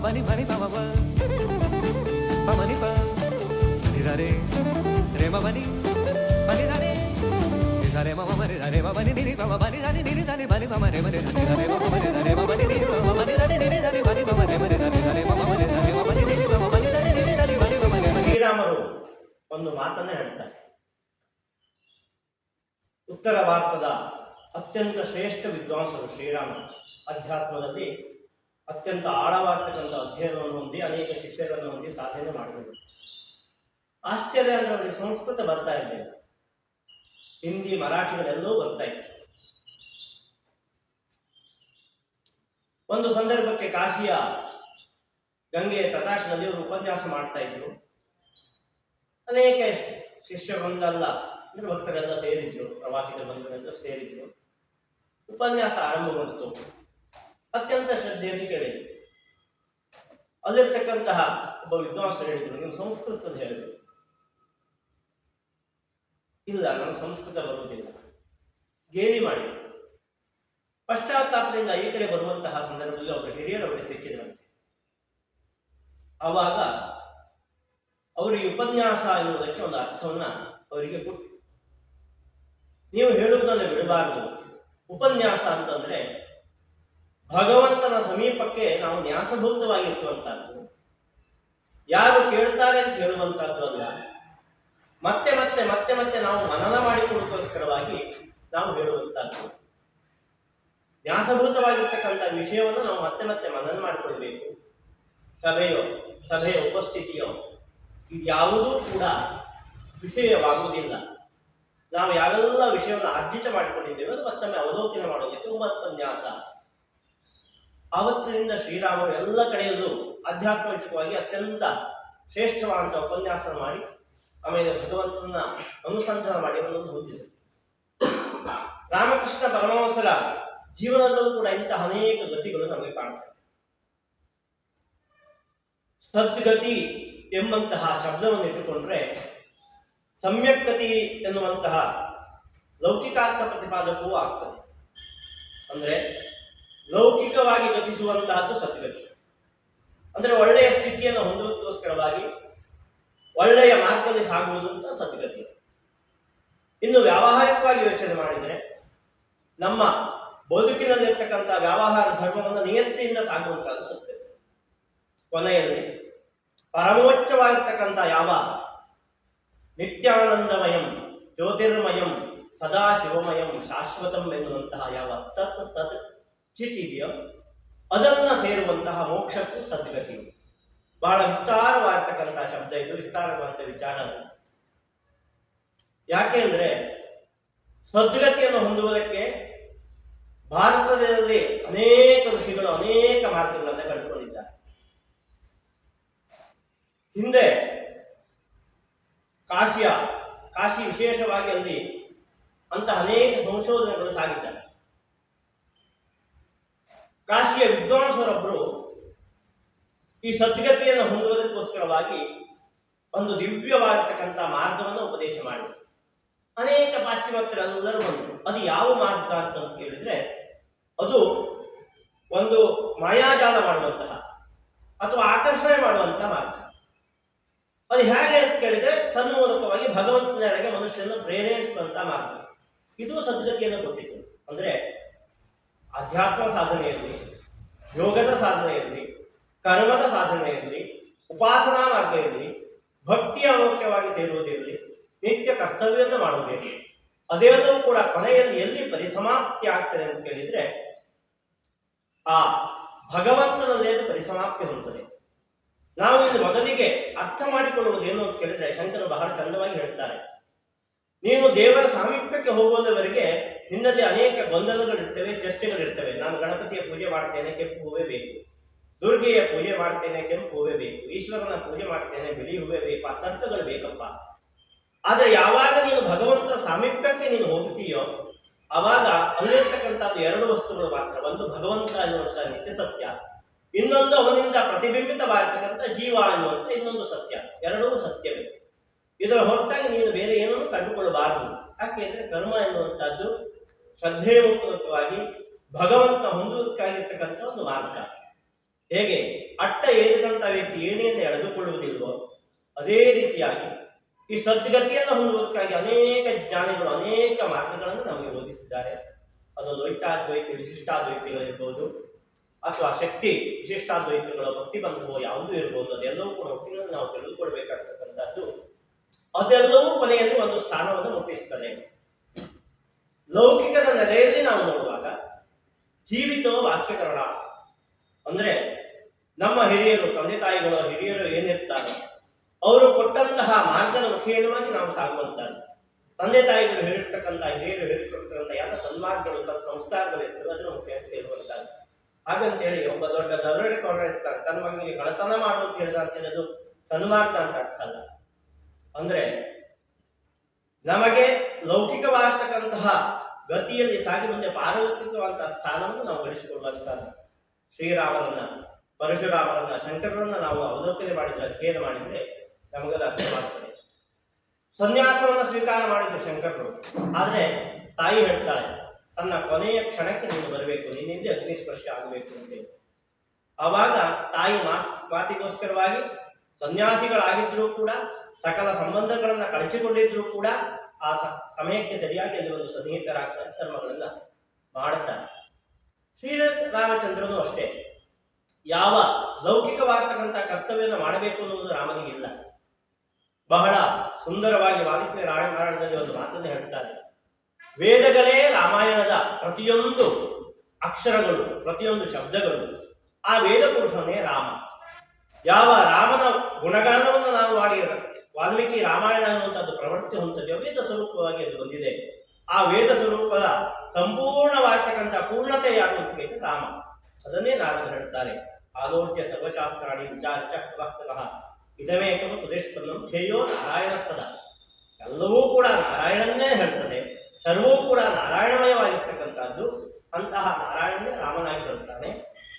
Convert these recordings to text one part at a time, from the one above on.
ಬನಿ ಬನಿ ಪಮ ಪ ಪಮನಿ ಪ ಬನಿ ದರೆ ರೇ ಮ ಬನಿ ಬನಿ ದರೆ ನಿಸರೆ ಮ ಮ ರೆ ದರೆ ಮ ಬನಿ ನಿ ಪ ಬನಿ ದರೆ ನಿ ದರೆ ಬನಿ ಮ ರೆ ಮ ರೆ ದರೆ ಮ ಮ ರೆ ದರೆ ಮ ಬನಿ ನಿ ಪ ಬನಿ ದರೆ ನಿ ದರೆ ಬನಿ ಮ ರೆ ಮ ರೆ ದರೆ ಮ ಮ ರೆ ದರೆ ಮ ಬನಿ ನಿ ಪ ಬನಿ ದರೆ ನಿ ದರೆ ಬನಿ ಮ ರೆ. ಶ್ರೀರಾಮರು ಒಂದು ಮಾತನ್ನ ಹೇಳ್ತಾರೆ. ಉತ್ತರ ಭಾರತದ ಅತ್ಯಂತ ಶ್ರೇಷ್ಠ ವಿದ್ವಾಂಸರು ಶ್ರೀರಾಮರು. ಅಧ್ಯಾತ್ಮದಲ್ಲಿ ಅತ್ಯಂತ ಆಳವಾಗ್ತಕ್ಕಂಥ ಅಧ್ಯಯನವನ್ನು ಹೊಂದಿ ಅನೇಕ ಶಿಷ್ಯರನ್ನು ಹೊಂದಿ ಸಾಧನೆ ಮಾಡಿದರು. ಆಶ್ಚರ್ಯ ಅಂದ್ರೆ ಅವರಿಗೆ ಸಂಸ್ಕೃತ ಬರ್ತಾ ಇರಲಿಲ್ಲ, ಹಿಂದಿ ಮರಾಠಿಗಳೆಲ್ಲವೂ ಬರ್ತಾ ಇತ್ತು. ಒಂದು ಸಂದರ್ಭಕ್ಕೆ ಕಾಶಿಯ ಗಂಗೆಯ ತಟಾಕದಲ್ಲಿ ಅವರು ಉಪನ್ಯಾಸ ಮಾಡ್ತಾ ಇದ್ರು. ಅನೇಕ ಶಿಷ್ಯರೊಂದಲ್ಲ ಅಂದ್ರೆ ಭಕ್ತರೆಲ್ಲ ಸೇರಿದ್ರು, ಪ್ರವಾಸಿಗರು ಬಂದರೆಲ್ಲ ಸೇರಿದ್ರು. ಉಪನ್ಯಾಸ ಆರಂಭಗೊಂಡಿತು. ಅತ್ಯಂತ ಶ್ರದ್ಧೆಯಲ್ಲಿ ಕೇಳಿದ್ರು. ಅಲ್ಲಿರ್ತಕ್ಕಂತಹ ಒಬ್ಬ ವಿದ್ವಾಂಸರು ಹೇಳಿದ್ರು, ನೀವು ಸಂಸ್ಕೃತದಲ್ಲಿ ಹೇಳಿದ್ರು. ಇಲ್ಲ, ನಾನು ಸಂಸ್ಕೃತ ಬರುವುದಿಲ್ಲ. ಗೇಲಿ ಮಾಡಿ ಪಶ್ಚಾತ್ತಾಪದಿಂದ ಈ ಕಡೆ ಬರುವಂತಹ ಸಂದರ್ಭದಲ್ಲಿ ಒಬ್ಬರು ಹಿರಿಯರು ಅವರಿಗೆ ಸಿಕ್ಕಿದ್ರಂತೆ. ಆವಾಗ ಅವರು ಈ ಉಪನ್ಯಾಸ ಎನ್ನುವುದಕ್ಕೆ ಒಂದು ಅರ್ಥವನ್ನ ಅವರಿಗೆ ಕೊಟ್ಟು, ನೀವು ಹೇಳುವುದನ್ನು ಬಿಡಬಾರದು. ಉಪನ್ಯಾಸ ಅಂತಂದ್ರೆ ಭಗವಂತನ ಸಮೀಪಕ್ಕೆ ನಾವು ನ್ಯಾಸಭೂತವಾಗಿರುವಂತಹದ್ದು, ಯಾರು ಕೇಳ್ತಾರೆ ಅಂತ ಹೇಳುವಂತಹದ್ದು ಅಲ್ಲ. ಮತ್ತೆ ಮತ್ತೆ ಮತ್ತೆ ಮತ್ತೆ ನಾವು ಮನನ ಮಾಡಿಕೊಳ್ಳೋಕ್ಕೋಸ್ಕರವಾಗಿ ನಾವು ಹೇಳುವಂತಹದ್ದು. ನ್ಯಾಸಭೂತವಾಗಿರ್ತಕ್ಕಂಥ ವಿಷಯವನ್ನು ನಾವು ಮತ್ತೆ ಮತ್ತೆ ಮನನ ಮಾಡಿಕೊಳ್ಬೇಕು. ಸಭೆಯ ಉಪಸ್ಥಿತಿಯೋ ಇದ್ಯಾವುದೂ ಕೂಡ ವಿಷಯವಾಗುವುದಿಲ್ಲ. ನಾವು ಯಾವೆಲ್ಲ ವಿಷಯವನ್ನು ಅರ್ಜಿತ ಮಾಡಿಕೊಂಡಿದ್ದೇವೆ ಅದು ಮತ್ತೊಮ್ಮೆ ಅವಲೋಕನ ಮಾಡೋದಕ್ಕೆ ಉಪನ್ಯಾಸ. ಆವತ್ತಿನಿಂದ ಶ್ರೀರಾಮರು ಎಲ್ಲ ಕಡೆಯಲ್ಲೂ ಆಧ್ಯಾತ್ಮಿಕವಾಗಿ ಅತ್ಯಂತ ಶ್ರೇಷ್ಠವಾದಂಥ ಉಪನ್ಯಾಸ ಮಾಡಿ ಆಮೇಲೆ ಭಗವಂತನ ಅನುಸಂಧಾನ ಮಾಡಿ ಅವನನ್ನು ಹೊಂದಿದರು. ರಾಮಕೃಷ್ಣ ಪರಮಹಂಸರ ಜೀವನದಲ್ಲೂ ಕೂಡ ಇಂತಹ ಅನೇಕ ಗತಿಗಳು ನಮಗೆ ಕಾಣುತ್ತವೆ. ಸದ್ಗತಿ ಎಂಬಂತಹ ಶಬ್ದವನ್ನು ಇಟ್ಟುಕೊಂಡ್ರೆ ಸಮ್ಯಕ್ ಗತಿ ಎನ್ನುವಂತಹ ಲೌಕಿಕಾರ್ಥ ಪ್ರತಿಪಾದಕವೂ ಆಗ್ತದೆ. ಅಂದ್ರೆ ಲೌಕಿಕವಾಗಿ ಗತಿಸುವಂತಹದ್ದು ಸದ್ಗತಿ. ಅಂದ್ರೆ ಒಳ್ಳೆಯ ಸ್ಥಿತಿಯನ್ನು ಹೊಂದುವುದಕ್ಕೋಸ್ಕರವಾಗಿ ಒಳ್ಳೆಯ ಮಾರ್ಗದಲ್ಲಿ ಸಾಗುವುದು ಅಂತ ಸದ್ಗತಿ. ಇನ್ನು ವ್ಯಾವಹಾರಿಕವಾಗಿ ಯೋಚನೆ ಮಾಡಿದರೆ ನಮ್ಮ ಬದುಕಿನಲ್ಲಿರ್ತಕ್ಕಂಥ ವ್ಯವಹಾರ ಧರ್ಮವನ್ನು ನಿಯತ್ತಿಯಿಂದ ಸಾಗುವಂತಹದ್ದು ಸದ್ಗತಿ. ಕೊನೆಯಲ್ಲಿ ಪರಮೋಚ್ಚವಾಗಿರ್ತಕ್ಕಂಥ ಯಾವ ನಿತ್ಯಾನಂದಮಯಂ ಜ್ಯೋತಿರ್ಮಯಂ ಸದಾಶಿವಮಯಂ ಶಾಶ್ವತಂ ಎನ್ನುವಂತಹ ಯಾವ ತತ್ ಸತ್ ಚಿತ್ ಇದೆಯೋ ಅದನ್ನ ಸೇರುವಂತಹ ಮೋಕ್ಷಕ್ಕೂ ಸದ್ಗತಿ. ಬಹಳ ವಿಸ್ತಾರವಾಗಿರ್ತಕ್ಕಂತಹ ಶಬ್ದ ಇದು, ವಿಸ್ತಾರವಾದ ವಿಚಾರ. ಯಾಕೆ ಅಂದ್ರೆ ಸದ್ಗತಿಯನ್ನು ಹೊಂದುವುದಕ್ಕೆ ಭಾರತದಲ್ಲಿ ಅನೇಕ ಋಷಿಗಳು ಅನೇಕ ಮಾರ್ಗಗಳನ್ನು ಕಂಡುಕೊಂಡಿದ್ದಾರೆ. ಹಿಂದೆ ಕಾಶಿ ವಿಶೇಷವಾಗಿ ಅಲ್ಲಿ ಅಂತ ಅನೇಕ ಸಂಶೋಧನೆಗಳು ಸಾಗಿದ್ದಾರೆ. ಕಾಶಿಯ ವಿದ್ವಾಂಸರೊಬ್ಬರು ಈ ಸದ್ಗತಿಯನ್ನು ಹೊಂದುವುದಕ್ಕೋಸ್ಕರವಾಗಿ ಒಂದು ದಿವ್ಯವಾಗಿರ್ತಕ್ಕಂಥ ಮಾರ್ಗವನ್ನು ಉಪದೇಶ ಮಾಡಿದರು. ಅನೇಕ ಪಾಶ್ಚಿಮಾತ್ಯರೆಲ್ಲರೂ ಬಂದರು. ಅದು ಯಾವ ಮಾರ್ಗ ಅಂತ ಕೇಳಿದ್ರೆ ಅದು ಒಂದು ಮಾಯಾಜಾಲ ಮಾಡುವಂತಹ ಅಥವಾ ಆಕರ್ಷಣೆ ಮಾಡುವಂತಹ ಮಾರ್ಗ. ಅದು ಹೇಗೆ ಅಂತ ಕೇಳಿದ್ರೆ ತನ್ಮೂಲಕವಾಗಿ ಭಗವಂತನೆಡೆಗೆ ಮನುಷ್ಯನ ಪ್ರೇರೇಪಿಸುವಂತಹ ಮಾರ್ಗ. ಇದು ಸದ್ಗತಿಯನ್ನು ಕೊಟ್ಟಿತು. ಅಂದ್ರೆ ಅಧ್ಯಾತ್ಮ ಸಾಧನೆ ಇರಲಿ, ಯೋಗದ ಸಾಧನೆ ಇರಲಿ, ಕರ್ಮದ ಸಾಧನೆ ಇರಲಿ, ಉಪಾಸನಾ ಮಾರ್ಗ ಇರಲಿ, ಭಕ್ತಿಯ ಮುಖ್ಯವಾಗಿ ಸೇರುವುದಿರಲಿ, ನಿತ್ಯ ಕರ್ತವ್ಯವನ್ನು ಮಾಡುವುದಿರಲಿ, ಅದೆಲ್ಲವೂ ಕೂಡ ಕೊನೆಯಲ್ಲಿ ಎಲ್ಲಿ ಪರಿಸಮಾಪ್ತಿ ಆಗ್ತದೆ ಅಂತ ಕೇಳಿದ್ರೆ ಆ ಭಗವಂತನಲ್ಲೇ ಪರಿಸಮಾಪ್ತಿ ಹೊಂದುತ್ತದೆ. ನಾವು ಇಲ್ಲಿ ಮೊದಲಿಗೆ ಅರ್ಥ ಮಾಡಿಕೊಳ್ಳುವುದು ಏನು ಅಂತ ಕೇಳಿದ್ರೆ ಶಂಕರು ಬಹಳ ಚಂದವಾಗಿ ಹೇಳ್ತಾರೆ. ನೀನು ದೇವರ ಸಾಮೀಪ್ಯಕ್ಕೆ ಹೋಗುವುದವರೆಗೆ ನಿನ್ನಲ್ಲಿ ಅನೇಕ ಗೊಂದಲಗಳಿರ್ತವೆ, ಚರ್ಚೆಗಳಿರ್ತವೆ. ನಾನು ಗಣಪತಿಯ ಪೂಜೆ ಮಾಡ್ತೇನೆ, ಕೆಂಪು ಹೂವೇ ಬೇಕು. ದುರ್ಗೆಯ ಪೂಜೆ ಮಾಡ್ತೇನೆ, ಕೆಂಪು ಹೂವೇ ಬೇಕು. ಈಶ್ವರನ ಪೂಜೆ ಮಾಡ್ತೇನೆ, ಬಿಳಿ ಹೂವೇ ಬೇಕು. ಆ ತರ್ಕಗಳು ಬೇಕಪ್ಪ. ಆದರೆ ಯಾವಾಗ ನೀನು ಭಗವಂತ ಸಾಮೀಪ್ಯಕ್ಕೆ ನೀನು ಹೋಗ್ತೀಯೋ ಆವಾಗ ಅಲ್ಲಿರ್ತಕ್ಕಂಥದ್ದು ಎರಡು ವಸ್ತುಗಳು ಮಾತ್ರ. ಒಂದು ಭಗವಂತ ಎನ್ನುವಂಥ ನಿತ್ಯ ಸತ್ಯ, ಇನ್ನೊಂದು ಅವನಿಂದ ಪ್ರತಿಬಿಂಬಿತವಾಗಿರ್ತಕ್ಕಂಥ ಜೀವ ಎನ್ನುವಂಥ ಇನ್ನೊಂದು ಸತ್ಯ. ಎರಡೂ ಸತ್ಯವೇ. ಇದರ ಹೊರತಾಗಿ ನೀನು ಬೇರೆ ಏನನ್ನು ಕಂಡುಕೊಳ್ಳಬಾರದು. ಯಾಕೆ ಅಂದರೆ ಕರ್ಮ ಎನ್ನುವಂಥದ್ದು ಶ್ರದ್ಧೆಯ ಮೂಲಕವಾಗಿ ಭಗವಂತ ಹೊಂದುವುದಕ್ಕಾಗಿರ್ತಕ್ಕಂಥ ಒಂದು ಮಾರ್ಗ. ಹೇಗೆ ಅಟ್ಟ ಏರಿದಂಥ ವ್ಯಕ್ತಿ ಏಣಿಯನ್ನು ಎಳೆದುಕೊಳ್ಳುವುದಿಲ್ವೋ ಅದೇ ರೀತಿಯಾಗಿ ಈ ಸದ್ಗತಿಯನ್ನು ಹೊಂದುವುದಕ್ಕಾಗಿ ಅನೇಕ ಜ್ಞಾನಿಗಳು ಅನೇಕ ಮಾರ್ಗಗಳನ್ನು ನಮಗೆ ಬೋಧಿಸಿದ್ದಾರೆ. ಅದು ದ್ವೈತಾದ್ವೈತ ವಿಶಿಷ್ಟಾದ್ವೈತಿಗಳಿರ್ಬೋದು, ಅಥವಾ ಶಕ್ತಿ ವಿಶಿಷ್ಟಾದ್ವೈತಗಳು ಭಕ್ತಿ ಬಂಧುವು ಯಾವುದೂ ಇರ್ಬೋದು. ಅದೆಲ್ಲವೂ ಕೂಡ ಒಟ್ಟಿನಲ್ಲಿ ನಾವು ತಿಳಿದುಕೊಳ್ಬೇಕಾಗ್ತಕ್ಕಂಥದ್ದು. ಅದೆಲ್ಲವೂ ಕೊನೆಯಲ್ಲಿ ಒಂದು ಸ್ಥಾನವನ್ನು ಮುಟ್ಟಿಸುತ್ತದೆ. ಲೌಕಿಕದ ನೆಲೆಯಲ್ಲಿ ನಾವು ನೋಡುವಾಗ ಜೀವಿತೋ ವಾಕ್ಯಕರಣ ಅಂದ್ರೆ ನಮ್ಮ ಹಿರಿಯರು, ತಂದೆ ತಾಯಿಗಳು, ಹಿರಿಯರು ಏನಿರ್ತಾರೆ ಅವರು ಕೊಟ್ಟಂತಹ ಮಾರ್ಗದ ಮುಖೇನವಾಗಿ ನಾವು ಸಾಗುವಂತದ್ದು. ತಂದೆ ತಾಯಿಗಳು ಹೇಳಿರ್ತಕ್ಕಂಥ, ಹಿರಿಯರು ಹೇಳಿರ್ತಕ್ಕಂಥ ಎಲ್ಲ ಸನ್ಮಾರ್ಗಗಳು, ಸಂಸ್ಕಾರಗಳು ಇರ್ತವೆ, ಅದನ್ನು ಮುಖೇನ ಇರುವಂತದ್ದು. ಹಾಗಂತೇಳಿ ಒಬ್ಬ ದೊಡ್ಡ ದರೋಡೆಕೋರ ಇರ್ತಾರೆ, ತನ್ನ ಮಗನಿಗೆ ಕಳತನ ಮಾಡು ಅಂತ ಹೇಳಿದ ಅಂತ ಹೇಳೋದು ಸನ್ಮಾರ್ಗ ಅಂತ ಅರ್ಥ ಅಲ್ಲ. ಅಂದ್ರೆ ನಮಗೆ ಲೌಕಿಕವಾಗತಕ್ಕಂತಹ ಗತಿಯಲ್ಲಿ ಸಾಗಿ ಮುಂದೆ ಪಾರಲೌಕಿಕವಾದಂತಹ ಸ್ಥಾನವನ್ನು ನಾವು ಗಳಿಸಿಕೊಳ್ಳುವಂತದ್ದು. ಶ್ರೀರಾಮರನ್ನ, ಪರಶುರಾಮರನ್ನ, ಶಂಕರರನ್ನ ನಾವು ಅವಲೋಕನೆ ಮಾಡಿದ್ರೆ, ಅಧ್ಯಯನ ಮಾಡಿದ್ರೆ ನಮಗದು ಅರ್ಥವಾಗ್ತದೆ. ಸನ್ಯಾಸವನ್ನು ಸ್ವೀಕಾರ ಮಾಡಿದ್ರು ಶಂಕರರು. ಆದರೆ ತಾಯಿ ಹೇಳ್ತಾಳೆ, ತನ್ನ ಕೊನೆಯ ಕ್ಷಣಕ್ಕೆ ನೀನು ಬರಬೇಕು, ನಿನ್ನಿಂದ ಅಗ್ನಿಸ್ಪರ್ಶ ಆಗಬೇಕು ಅಂತೇಳಿ. ಆವಾಗ ತಾಯಿ ಮಾತಿಗೋಸ್ಕರವಾಗಿ ಸನ್ಯಾಸಿಗಳಾಗಿದ್ರೂ ಕೂಡ, ಸಕಲ ಸಂಬಂಧಗಳನ್ನ ಕಳಚಿಕೊಂಡಿದ್ರು ಕೂಡ ಆ ಸಮಯಕ್ಕೆ ಸರಿಯಾಗಿ ಅಲ್ಲಿ ಒಂದು ಸನ್ನಿಹಿತರಾಗ್ತಾರೆ, ಕರ್ಮಗಳನ್ನ ಮಾಡುತ್ತಾರೆ. ಶ್ರೀರಾಮಚಂದ್ರನು ಅಷ್ಟೇ, ಯಾವ ಲೌಕಿಕವಾಗ್ತಕ್ಕಂಥ ಕರ್ತವ್ಯವನ್ನು ಮಾಡಬೇಕು ಅನ್ನುವುದು ರಾಮನಿಗಿಲ್ಲ. ಬಹಳ ಸುಂದರವಾಗಿ ವಾಲ್ಮೀಕಿ ರಾಮಾಯಣದಲ್ಲಿ ಒಂದು ಮಾತನ್ನು ಹೇಳ್ತಾರೆ, ವೇದಗಳೇ ರಾಮಾಯಣದ ಪ್ರತಿಯೊಂದು ಅಕ್ಷರಗಳು, ಪ್ರತಿಯೊಂದು ಶಬ್ದಗಳು ಆ ವೇದ ಪುರುಷನೇ ರಾಮ. ಯಾವ ರಾಮನ ಗುಣಗಾನವನ್ನು ನಾವು ಮಾಡಿ ವಾಲ್ಮೀಕಿ ರಾಮಾಯಣ ಅನ್ನುವಂಥದ್ದು ಪ್ರವೃತ್ತಿ ಹೊಂದಿದೆಯೋ ವೇದ ಸ್ವರೂಪವಾಗಿ ಅದು ಬಂದಿದೆ. ಆ ವೇದ ಸ್ವರೂಪದ ಸಂಪೂರ್ಣವಾಗ್ತಕ್ಕಂಥ ಪೂರ್ಣತೆ ಯಾರು ಅಂತ ಕೇಳಿದ್ರೆ ರಾಮ. ಅದನ್ನೇ ನಾರದರು ಹೇಳ್ತಾರೆ, ಆಲೋಕ್ಯ ಸರ್ವಶಾಸ್ತ್ರಾಣಿ ವಿಚಾರ್ಯ ಭಕ್ತಃ ಇದಮೇಕವು ಸುದೇಶಪನ್ನಂ ಧ್ಯೇಯೋ ನಾರಾಯಣ ಸದಾ. ಎಲ್ಲವೂ ಕೂಡ ನಾರಾಯಣನ್ನೇ ಹೇಳ್ತದೆ, ಸರ್ವೂ ಕೂಡ ನಾರಾಯಣಮಯವಾಗಿರ್ತಕ್ಕಂಥದ್ದು. ಅಂತಹ ನಾರಾಯಣನೇ ರಾಮನಾಗಿ ಬರುತ್ತಾನೆ.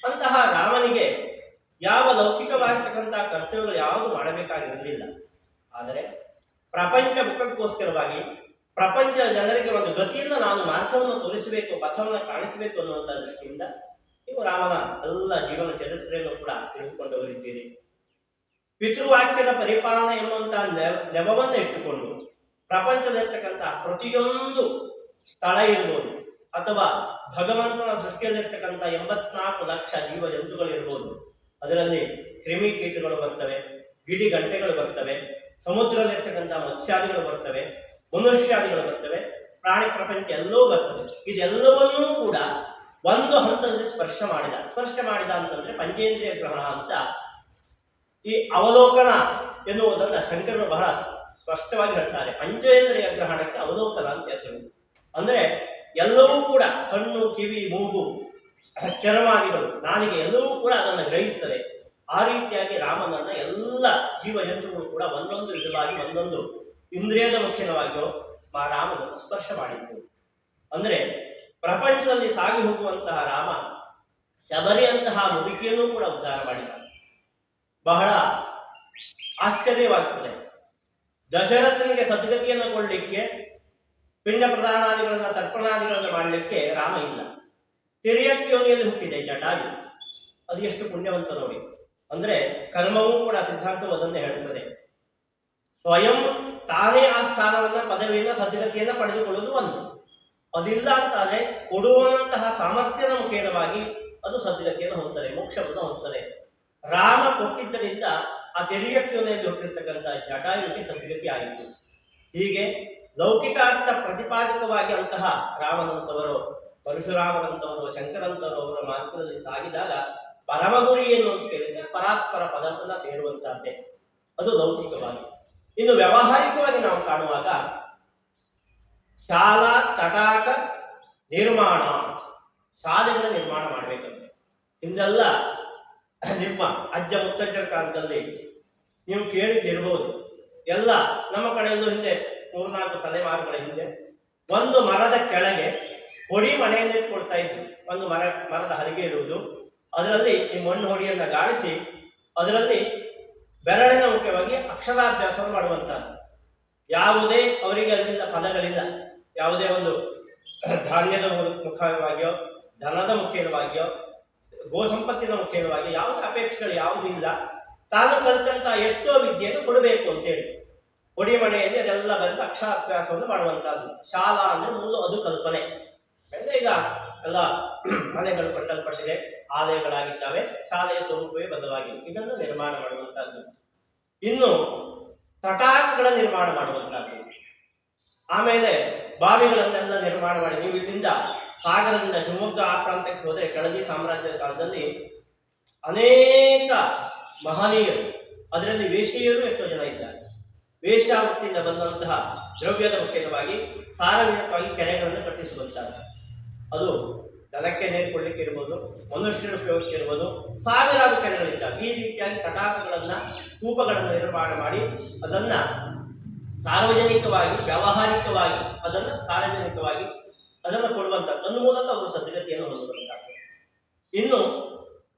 ಅಂತಹ ರಾಮನಿಗೆ ಯಾವ ಲೌಕಿಕವಾಗಿರ್ತಕ್ಕಂಥ ಕರ್ತವ್ಯಗಳು ಯಾವುದು ಮಾಡಬೇಕಾಗಿರಲಿಲ್ಲ. ಆದರೆ ಪ್ರಪಂಚ ಮುಖಕ್ಕೋಸ್ಕರವಾಗಿ ಪ್ರಪಂಚದ ಜನರಿಗೆ ಒಂದು ಗತಿಯಿಂದ ನಾನು ಮಾರ್ಗವನ್ನು ತೋರಿಸಬೇಕು, ಪಥವನ್ನು ಕಾಣಿಸಬೇಕು ಅನ್ನುವಂಥ ದೃಷ್ಟಿಯಿಂದ ನೀವು ರಾಮನ ಎಲ್ಲ ಜೀವನ ಚರಿತ್ರೆಯನ್ನು ಕೂಡ ತಿಳಿದುಕೊಂಡವರಿದ್ದೀರಿ. ಪಿತೃವಾಕ್ಯದ ಪರಿಪಾಲನೆ ಎನ್ನುವಂತಹ ನೆವವನ್ನು ಇಟ್ಟುಕೊಂಡು ಪ್ರಪಂಚದಲ್ಲಿರ್ತಕ್ಕಂಥ ಪ್ರತಿಯೊಂದು ಸ್ಥಳ ಇರ್ಬೋದು, ಅಥವಾ ಭಗವಂತನ ಸೃಷ್ಟಿಯಲ್ಲಿರ್ತಕ್ಕಂಥ 84 ಲಕ್ಷ ಜೀವ ಜಂತುಗಳಿರ್ಬೋದು, ಅದರಲ್ಲಿ ಕ್ರಿಮಿಕೀಟಗಳು ಬರ್ತವೆ, ಗಿಡಿ ಗಂಟೆಗಳು ಬರ್ತವೆ, ಸಮುದ್ರದಲ್ಲಿರ್ತಕ್ಕಂಥ ಮತ್ಸ್ಯಾದಿಗಳು ಬರ್ತವೆ, ಮನುಷ್ಯಾದಿಗಳು ಬರ್ತವೆ, ಪ್ರಾಣಿ ಪ್ರಪಂಚ ಎಲ್ಲವೂ ಬರ್ತದೆ. ಇದೆಲ್ಲವನ್ನೂ ಕೂಡ ಒಂದು ಹಂತದಲ್ಲಿ ಸ್ಪರ್ಶ ಮಾಡಿದ ಅಂತಂದ್ರೆ ಪಂಚೇಂದ್ರಿಯ ಗ್ರಹಣ ಅಂತ ಈ ಅವಲೋಕನ ಎನ್ನುವುದನ್ನ ಶಂಕರರು ಬಹಳ ಸ್ಪಷ್ಟವಾಗಿ ಹೇಳ್ತಾರೆ. ಪಂಚೇಂದ್ರಿಯ ಗ್ರಹಣಕ್ಕೆ ಅವಲೋಕನ ಅಂತ ಹೆಸರು. ಅಂದ್ರೆ ಎಲ್ಲವೂ ಕೂಡ ಕಣ್ಣು, ಕಿವಿ, ಮೂಗು, ಚರ್ಮಾದಿಗಳು, ನಾಲಿಗೆ ಎಲ್ಲವೂ ಕೂಡ ಅದನ್ನು ಗ್ರಹಿಸ್ತದೆ. ಆ ರೀತಿಯಾಗಿ ರಾಮನನ್ನ ಎಲ್ಲ ಜೀವ ಜಂತುಗಳು ಕೂಡ ಒಂದೊಂದು ವಿಧವಾಗಿ ಒಂದೊಂದು ಇಂದ್ರಿಯದ ಮುಖ್ಯವಾಗಿಯೋ ರಾಮನನ್ನು ಸ್ಪರ್ಶ ಮಾಡಿತ್ತು. ಅಂದ್ರೆ ಪ್ರಪಂಚದಲ್ಲಿ ಸಾಗಿ ಹೋಗುವಂತಹ ರಾಮ ಶಬರಿಯಂತಹ ಮುದುಕಿಯನ್ನು ಕೂಡ ಉದ್ಧಾರ ಮಾಡಿದ. ಬಹಳ ಆಶ್ಚರ್ಯವಾಗ್ತದೆ. ದಶರಥನಿಗೆ ಸದ್ಗತಿಯನ್ನು ಕೊಡಲಿಕ್ಕೆ, ಪಿಂಡ ಪ್ರದಾನಾದಿಗಳನ್ನ, ತರ್ಪಣಾದಿಗಳನ್ನು ಮಾಡಲಿಕ್ಕೆ ರಾಮ ಇಲ್ಲ. ತಿರ್ಯಕ್ ಯೋನಿಯಲ್ಲಿ ಹುಟ್ಟಿದೆ ಜಟಾಯು. ಅದು ಎಷ್ಟು ಪುಣ್ಯವಂತ ನೋಡಿ. ಅಂದ್ರೆ ಕರ್ಮವೂ ಕೂಡ ಸಿದ್ಧಾಂತವು ಅದನ್ನೇ ಹೇಳುತ್ತದೆ. ಸ್ವಯಂ ತಾನೇ ಆ ಸ್ಥಾನವನ್ನ, ಪದವಿಯನ್ನ, ಸದ್ಗತಿಯನ್ನ ಪಡೆದುಕೊಳ್ಳುವುದು ಒಂದು. ಅದಿಲ್ಲ ಅಂತಾದ್ರೆ ಕೊಡುವಂತಹ ಸಾಮರ್ಥ್ಯದ ಮುಖೇನವಾಗಿ ಅದು ಸದ್ಗತಿಯನ್ನು ಹೊಂದುತ್ತದೆ, ಮೋಕ್ಷವನ್ನು ಹೊಂದುತ್ತದೆ. ರಾಮ ಕೊಟ್ಟಿದ್ದರಿಂದ ಆ ತಿರ್ಯಕ್ ಯೋನಿಯಲ್ಲಿ ಹುಟ್ಟಿರ್ತಕ್ಕಂಥ ಜಟಾಯುವಿಗೆ ಸದ್ಗತಿ ಆಯಿತು. ಹೀಗೆ ಲೌಕಿಕಾರ್ಥ ಪ್ರತಿಪಾದಕವಾಗಿ ಅಂತಹ ರಾಮನಂತವರು, ಪರಶುರಾಮನಂತವರು, ಶಂಕರಂತವರು ಅವರ ಮಾರ್ಗದಲ್ಲಿ ಸಾಗಿದಾಗ ಪರಮಗುರಿ ಏನು ಅಂತ ಕೇಳಿದ್ರೆ ಪರಾತ್ಪರ ಪದವನ್ನ ಸೇರುವಂತಹದ್ದೇ. ಅದು ಲೌಕಿಕವಾಗಿ. ಇನ್ನು ವ್ಯಾವಹಾರಿಕವಾಗಿ ನಾವು ಕಾಣುವಾಗ ಶಾಲಾ ತಟಾಕ ನಿರ್ಮಾಣ, ಶಾಲೆಗಳ ನಿರ್ಮಾಣ ಮಾಡಬೇಕಂತೆ. ಹಿಂದೆಲ್ಲ ನಿಮ್ಮ ಅಜ್ಜ ಮುತ್ತಜ್ಜರ ಕಾಲದಲ್ಲಿ ನೀವು ಕೇಳಿದ್ದಿರ್ಬೋದು. ಎಲ್ಲ ನಮ್ಮ ಕಡೆಯಲ್ಲೂ ಹಿಂದೆ 3-4 ತಲೆಮಾರುಗಳ ಹಿಂದೆ ಒಂದು ಮರದ ಕೆಳಗೆ ಹೊಡಿ ಮನೆಯನ್ನು ಇಟ್ಕೊಳ್ತಾ ಇದ್ರು. ಒಂದು ಮರದ ಹಲಿಗೆ ಇರುವುದು, ಅದರಲ್ಲಿ ಈ ಮಣ್ಣು ಹೊಡಿಯನ್ನ ಗಾಳಿಸಿ ಅದರಲ್ಲಿ ಬೆರಳಿನ ಮುಖ್ಯವಾಗಿ ಅಕ್ಷರಾಭ್ಯಾಸವನ್ನು ಮಾಡುವಂತಹದ್ದು. ಯಾವುದೇ ಅವರಿಗೆ ಅದರಿಂದ ಫಲಗಳಿಲ್ಲ. ಯಾವುದೇ ಒಂದು ಧಾನ್ಯದ ಮುಖವಾಗಿಯೋ, ಧನದ ಮುಖೇನವಾಗಿಯೋ, ಗೋ ಸಂಪತ್ತಿನ ಮುಖ್ಯವಾಗಿ ಯಾವುದೇ ಅಪೇಕ್ಷೆಗಳು ಯಾವುದೂ ಇಲ್ಲ. ತಾನು ಕಲಿತಂತ ಎಷ್ಟೋ ವಿದ್ಯೆಯನ್ನು ಕೊಡಬೇಕು ಅಂತೇಳಿ ಹೊಡಿ ಮನೆಯಲ್ಲಿ ಅದೆಲ್ಲ ಬರೆದು ಅಕ್ಷರಾಭ್ಯಾಸವನ್ನು ಮಾಡುವಂತಹದ್ದು. ಶಾಲಾ ಅಂದ್ರೆ ಮೊದಲು ಅದು ಕಲ್ಪನೆ. ಈಗ ಎಲ್ಲ ಮನೆಗಳು ಕಟ್ಟಲ್ಪಟ್ಟಿದೆ, ಆಲಯಗಳಾಗಿದ್ದಾವೆ, ಶಾಲೆಯ ಸ್ವರೂಪವೇ ಬದಲಾಗಿದೆ. ಇದನ್ನು ನಿರ್ಮಾಣ ಮಾಡುವಂತಹದ್ದು. ಇನ್ನು ತಟಾಕಗಳ ನಿರ್ಮಾಣ ಮಾಡುವಂತಹದ್ದು, ಆಮೇಲೆ ಬಾವಿಗಳನ್ನೆಲ್ಲ ನಿರ್ಮಾಣ ಮಾಡಿ, ನೀವು ಇಲ್ಲಿಂದ ಸಾಗರದಿಂದ ಶಿವಮೊಗ್ಗ ಆ ಪ್ರಾಂತಕ್ಕೆ ಹೋದರೆ ಕೆಳದಿ ಸಾಮ್ರಾಜ್ಯದ ಕಾಲದಲ್ಲಿ ಅನೇಕ ಮಹನೀಯರು, ಅದರಲ್ಲಿ ವೇಶ್ಯೆಯರು ಎಷ್ಟೋ ಜನ ಇದ್ದಾರೆ. ವೇಶ್ಯಾವೃತ್ತಿಯಿಂದ ಬಂದಂತಹ ದ್ರವ್ಯದ ಮುಖ್ಯವಾಗಿ ಸಾರ್ವಜನಿಕವಾಗಿ ಕೆರೆಗಳನ್ನು ಕಟ್ಟಿಸುವಂತಹದ್ದು. ಅದು ದನಕ್ಕೆ ನೀರು ಕೊಡ್ಲಿಕ್ಕೆ ಇರ್ಬೋದು, ಮನುಷ್ಯರ ಉಪಯೋಗಕ್ಕೆ ಇರ್ಬೋದು, ಸಾವಿರಾರು ಕೆರೆಗಳಿದ್ದಾವೆ. ಈ ರೀತಿಯಾಗಿ ತಟಾಕಗಳನ್ನ, ಕೂಪಗಳನ್ನು ನಿರ್ಮಾಣ ಮಾಡಿ ಅದನ್ನ ಸಾರ್ವಜನಿಕವಾಗಿ, ವ್ಯಾವಹಾರಿಕವಾಗಿ ಅದನ್ನು ಕೊಡುವಂಥದ್ದು. ತನ್ನ ಮೂಲಕ ಅವರು ಸದ್ಗತಿಯನ್ನು ಹೊಂದುವಂತಹದ್ದು. ಇನ್ನು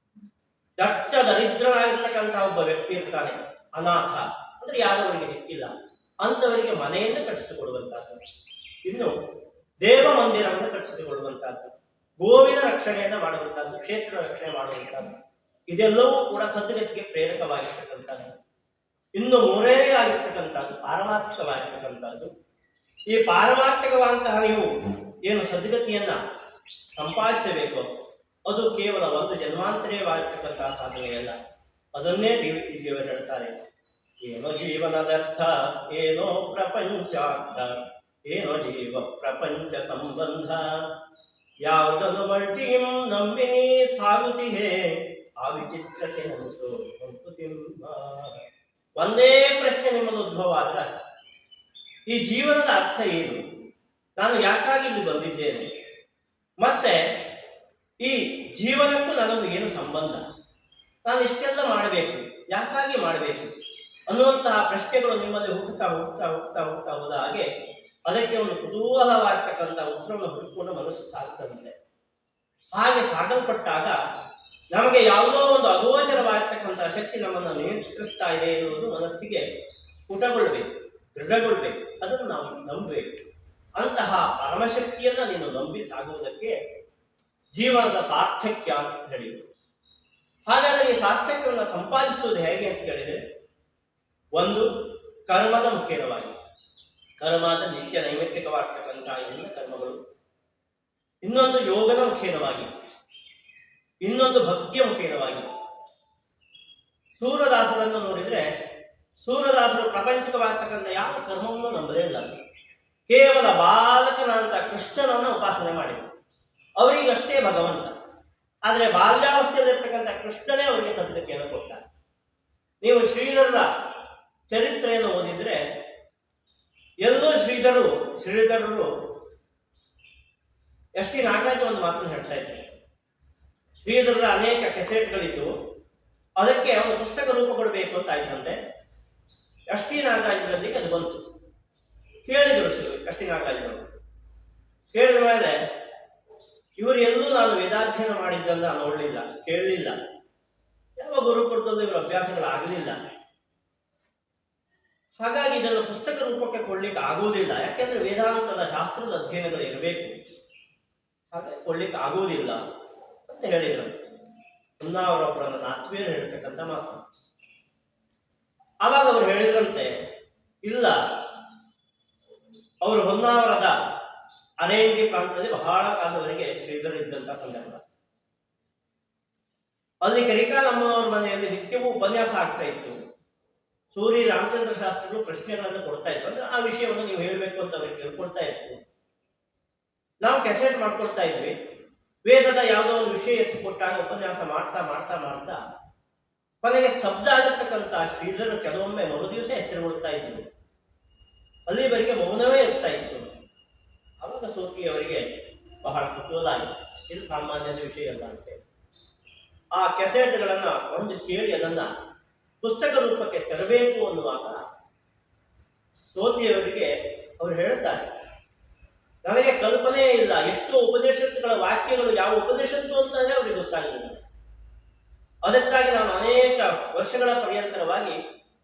ದಟ್ಟ ದರಿದ್ರನಾಗಿರ್ತಕ್ಕಂತಹ ಒಬ್ಬ ವ್ಯಕ್ತಿ ಇರ್ತಾನೆ, ಅನಾಥ ಅಂದ್ರೆ ಯಾರು ಅವರಿಗೆ ದಿಕ್ಕಿಲ್ಲ, ಅಂತವರಿಗೆ ಮನೆಯನ್ನು ಕಟ್ಟಿಸಿಕೊಡುವಂತಹದ್ದು. ಇನ್ನು ದೇವ ಮಂದಿರವನ್ನು ಕಟ್ಟಿಸಿಕೊಳ್ಳುವಂತಹದ್ದು, ಗೋವಿನ ರಕ್ಷಣೆಯನ್ನು ಮಾಡುವಂತಹದ್ದು, ಕ್ಷೇತ್ರ ರಕ್ಷಣೆ ಮಾಡುವಂತಹದ್ದು. ಇದೆಲ್ಲವೂ ಕೂಡ ಸದ್ಗತಿಗೆ ಪ್ರೇರಕವಾಗಿರ್ತಕ್ಕಂಥದ್ದು. ಇನ್ನು ಮೂರನೇ ಆಗಿರ್ತಕ್ಕಂಥದ್ದು ಪಾರಮಾರ್ಥಿಕವಾಗಿರ್ತಕ್ಕಂಥದ್ದು. ಈ ಪಾರಮಾರ್ಥಿಕವಾದಂತಹ ನೀವು ಏನು ಸದ್ಗತಿಯನ್ನ ಸಂಪಾದಿಸಬೇಕು, ಅದು ಕೇವಲ ಒಂದು ಜನ್ಮಾಂತರವಾಗಿರ್ತಕ್ಕಂತಹ ಸಾಧನೆಯಲ್ಲ. ಅದನ್ನೇ ದೇವರು ಹೇಳ್ತಾರೆ, ಏನೋ ಜೀವನದರ್ಥ, ಏನೋ ಪ್ರಪಂಚಾರ್ಥ, ಏನೋ ಜೀವ ಪ್ರಪಂಚ ಸಂಬಂಧ, ಯಾವುದನ್ನು ಮಲ್ಟಿಯಂ ನಂಬಿನಿ ಸಾಗುತ್ತಿಹೆ, ಆ ವಿಚಿತ್ರಕ್ಕೆ ನಮಸ್ತು ಮಂಕುತಿಮ್ಮ. ಒಂದೇ ಪ್ರಶ್ನೆ ನಿಮ್ಮಲ್ಲಿ ಉದ್ಭವ ಆದ್ರೆ, ಈ ಜೀವನದ ಅರ್ಥ ಏನು, ನಾನು ಯಾಕಾಗಿ ಇಲ್ಲಿ ಬಂದಿದ್ದೇನೆ, ಮತ್ತೆ ಈ ಜೀವನಕ್ಕೂ ನನಗೂ ಏನು ಸಂಬಂಧ, ನಾನು ಇಷ್ಟೆಲ್ಲ ಮಾಡಬೇಕು, ಯಾಕಾಗಿ ಮಾಡಬೇಕು ಅನ್ನುವಂತಹ ಪ್ರಶ್ನೆಗಳು ನಿಮ್ಮಲ್ಲಿ ಹುಟ್ಟುತ್ತಾ ಹುಟ್ಟುತ್ತಾ ಹುಟ್ಟುತ್ತಾ ಹುಟ್ಟುತ್ತಾ ಹೋದ ಹಾಗೆ ಅದಕ್ಕೆ ಒಂದು ಕುತೂಹಲವಾಗಿರ್ತಕ್ಕಂಥ ಉತ್ತರವನ್ನು ಹುಡುಕಿಕೊಂಡು ಮನಸ್ಸು ಸಾಗುತ್ತದೆ. ಹಾಗೆ ಸಾಗಲ್ಪಟ್ಟಾಗ ನಮಗೆ ಯಾವುದೋ ಒಂದು ಅಗೋಚರವಾಗಿರ್ತಕ್ಕಂತಹ ಶಕ್ತಿ ನಮ್ಮನ್ನು ನಿಯಂತ್ರಿಸ್ತಾ ಇದೆ ಎನ್ನುವುದು ಮನಸ್ಸಿಗೆ ಸ್ಫುಟಗೊಳ್ಬೇಕು, ದೃಢಗೊಳ್ಬೇಕು. ಅದನ್ನು ನಾವು ನಂಬಬೇಕು. ಅಂತಹ ಪರಮಶಕ್ತಿಯನ್ನ ನೀನು ನಂಬಿ ಸಾಗುವುದಕ್ಕೆ ಜೀವನದ ಸಾರ್ಥಕ್ಯ ಅಂತ ಹೇಳಿದರು. ಹಾಗಾದರೆ ಈ ಸಾರ್ಥಕ್ಯವನ್ನು ಸಂಪಾದಿಸುವುದು ಹೇಗೆ ಅಂತ ಹೇಳಿದರೆ, ಒಂದು ಕರ್ಮದ ಮುಖೇನವಾಗಿ, ಕರ್ಮ ಅಂತ ನಿತ್ಯ ನೈಮಿತ್ತಿಕವಾಗಿರ್ತಕ್ಕಂತಹ ಎಲ್ಲ ಕರ್ಮಗಳು, ಇನ್ನೊಂದು ಯೋಗದ ಮುಖೇನವಾಗಿ, ಇನ್ನೊಂದು ಭಕ್ತಿಯ ಮುಖೇನವಾಗಿ. ಸೂರದಾಸರನ್ನು ನೋಡಿದರೆ, ಸೂರದಾಸರು ಪ್ರಾಪಂಚಿಕವಾಗಿರ್ತಕ್ಕಂಥ ಯಾವ ಕರ್ಮವನ್ನು ನಂಬದೇ ಇಲ್ಲ. ಕೇವಲ ಬಾಲಕನಂತ ಕೃಷ್ಣನನ್ನು ಉಪಾಸನೆ ಮಾಡಿದರು. ಅವರಿಗಷ್ಟೇ ಭಗವಂತ. ಆದರೆ ಬಾಲ್ಯಾವಸ್ಥೆಯಲ್ಲಿರ್ತಕ್ಕಂಥ ಕೃಷ್ಣನೇ ಅವರಿಗೆ ಸದ್ಗತಿಯನ್ನು ಕೊಟ್ಟ. ನೀವು ಶ್ರೀಧರರ ಚರಿತ್ರೆಯನ್ನು ಓದಿದ್ರೆ ಎಲ್ಲೋ ಶ್ರೀಧರರು ಎಸ್ ಟಿ ನಾಗರಾಜ ಒಂದು ಮಾತನ್ನು ಹೇಳ್ತಾ ಇದ್ರು. ಶ್ರೀಧರರ ಅನೇಕ ಕೆಸೆಟ್ಗಳಿದ್ದು ಅದಕ್ಕೆ ಒಂದು ಪುಸ್ತಕ ರೂಪ ಕೊಡಬೇಕು ಅಂತ ಆಯ್ತಂತೆ. ಎಸ್ ಟಿ ನಾಗರಾಜರಲ್ಲಿ ಅದು ಬಂತು. ಕೇಳಿದರು ಎಸ್ ಟಿ ನಾಗರಾಜರು. ಕೇಳಿದ ಮೇಲೆ ಇವರು ಎಲ್ಲೂ ನಾನು ವೇದಾಧ್ಯಯನ ಮಾಡಿದ್ದನ್ನ ನೋಡಲಿಲ್ಲ, ಕೇಳಲಿಲ್ಲ, ಯಾವ ಗುರುಕುಲದಲ್ಲೂ ಇವರ ಅಭ್ಯಾಸಗಳಾಗಲಿಲ್ಲ. ಹಾಗಾಗಿ ಇದನ್ನು ಪುಸ್ತಕ ರೂಪಕ್ಕೆ ಕೊಡ್ಲಿಕ್ಕೆ ಆಗುವುದಿಲ್ಲ. ಯಾಕೆಂದ್ರೆ ವೇದಾಂತದ ಶಾಸ್ತ್ರದ ಅಧ್ಯಯನಗಳು ಇರಬೇಕು, ಹಾಗಾಗಿ ಕೊಡ್ಲಿಕ್ಕೆ ಆಗುವುದಿಲ್ಲ ಅಂತ ಹೇಳಿದ್ರು. ಹೊನ್ನಾವರೊಬ್ಬರ ನನ್ನ ಆತ್ಮೀಯರು ಹೇಳ್ತಕ್ಕಂಥ ಮಾತು. ಆವಾಗ ಅವರು ಹೇಳಿದ್ರಂತೆ, ಇಲ್ಲ, ಅವರು ಹೊನ್ನಾವರದ ಅರೇಂಗಿ ಪ್ರಾಂತದಲ್ಲಿ ಬಹಳ ಕಾಲದವರೆಗೆ ಶ್ರೀಧರ ಇದ್ದಂತ ಸಂದರ್ಭ. ಅಲ್ಲಿ ಕರಿಕಾಲಮ್ಮನವರ ಮನೆಯಲ್ಲಿ ನಿತ್ಯವೂ ಉಪನ್ಯಾಸ ಆಗ್ತಾ ಇತ್ತು. ಸೂರಿ ರಾಮಚಂದ್ರ ಶಾಸ್ತ್ರಿಗಳು ಪ್ರಶ್ನೆಗಳನ್ನು ಕೊಡ್ತಾ ಇದ್ರು. ಅಂದ್ರೆ ಆ ವಿಷಯವನ್ನು ನೀವು ಹೇಳಬೇಕು ಅಂತ ಅವ್ರಿಗೆ ಕೇಳ್ಕೊಳ್ತಾ ಇತ್ತು. ನಾವು ಕೆಸೆಟ್ ಮಾಡ್ಕೊಳ್ತಾ ಇದ್ವಿ. ವೇದದ ಯಾವುದೋ ಒಂದು ವಿಷಯ ಎತ್ತುಕೊಟ್ಟಾಗ ಉಪನ್ಯಾಸ ಮಾಡ್ತಾ ಮಾಡ್ತಾ ಮಾಡ್ತಾ ಕೊನೆಗೆ ಸ್ತಬ್ಧ ಆಗಿರ್ತಕ್ಕಂಥ ಶ್ರೀಧರು ಕೆಲವೊಮ್ಮೆ ಮರುದಿವಸ ಎಚ್ಚರಗೊಳ್ತಾ ಇದ್ರು. ಅಲ್ಲಿವರೆಗೆ ಮೌನವೇ ಇರ್ತಾ ಇತ್ತು. ಅವಾಗ ಸೋತಿಯವರಿಗೆ ಬಹಳ ಕುತೂಹಲ ಆಯಿತು, ಇದು ಸಾಮಾನ್ಯದ ವಿಷಯ ಅಲ್ಲ ಅಂತೆ. ಆ ಕೆಸೆಟ್ಗಳನ್ನ ಒಂದು ಕೇಳಿ ಅದನ್ನ ಪುಸ್ತಕ ರೂಪಕ್ಕೆ ತರಬೇಕು ಅನ್ನುವಾಗ ಸೋತಿಯವರಿಗೆ ಅವರು ಹೇಳ್ತಾರೆ, ನನಗೆ ಕಲ್ಪನೆ ಇಲ್ಲ, ಎಷ್ಟೋ ಉಪನಿಷತ್ತುಗಳ ವಾಕ್ಯಗಳು ಯಾವ ಉಪನಿಷತ್ತು ಅಂತಾನೆ ಅವ್ರಿಗೆ ಗೊತ್ತಾಗಲಿಲ್ಲ. ಅದಕ್ಕಾಗಿ ನಾನು ಅನೇಕ ವರ್ಷಗಳ ಪರ್ಯಂತರವಾಗಿ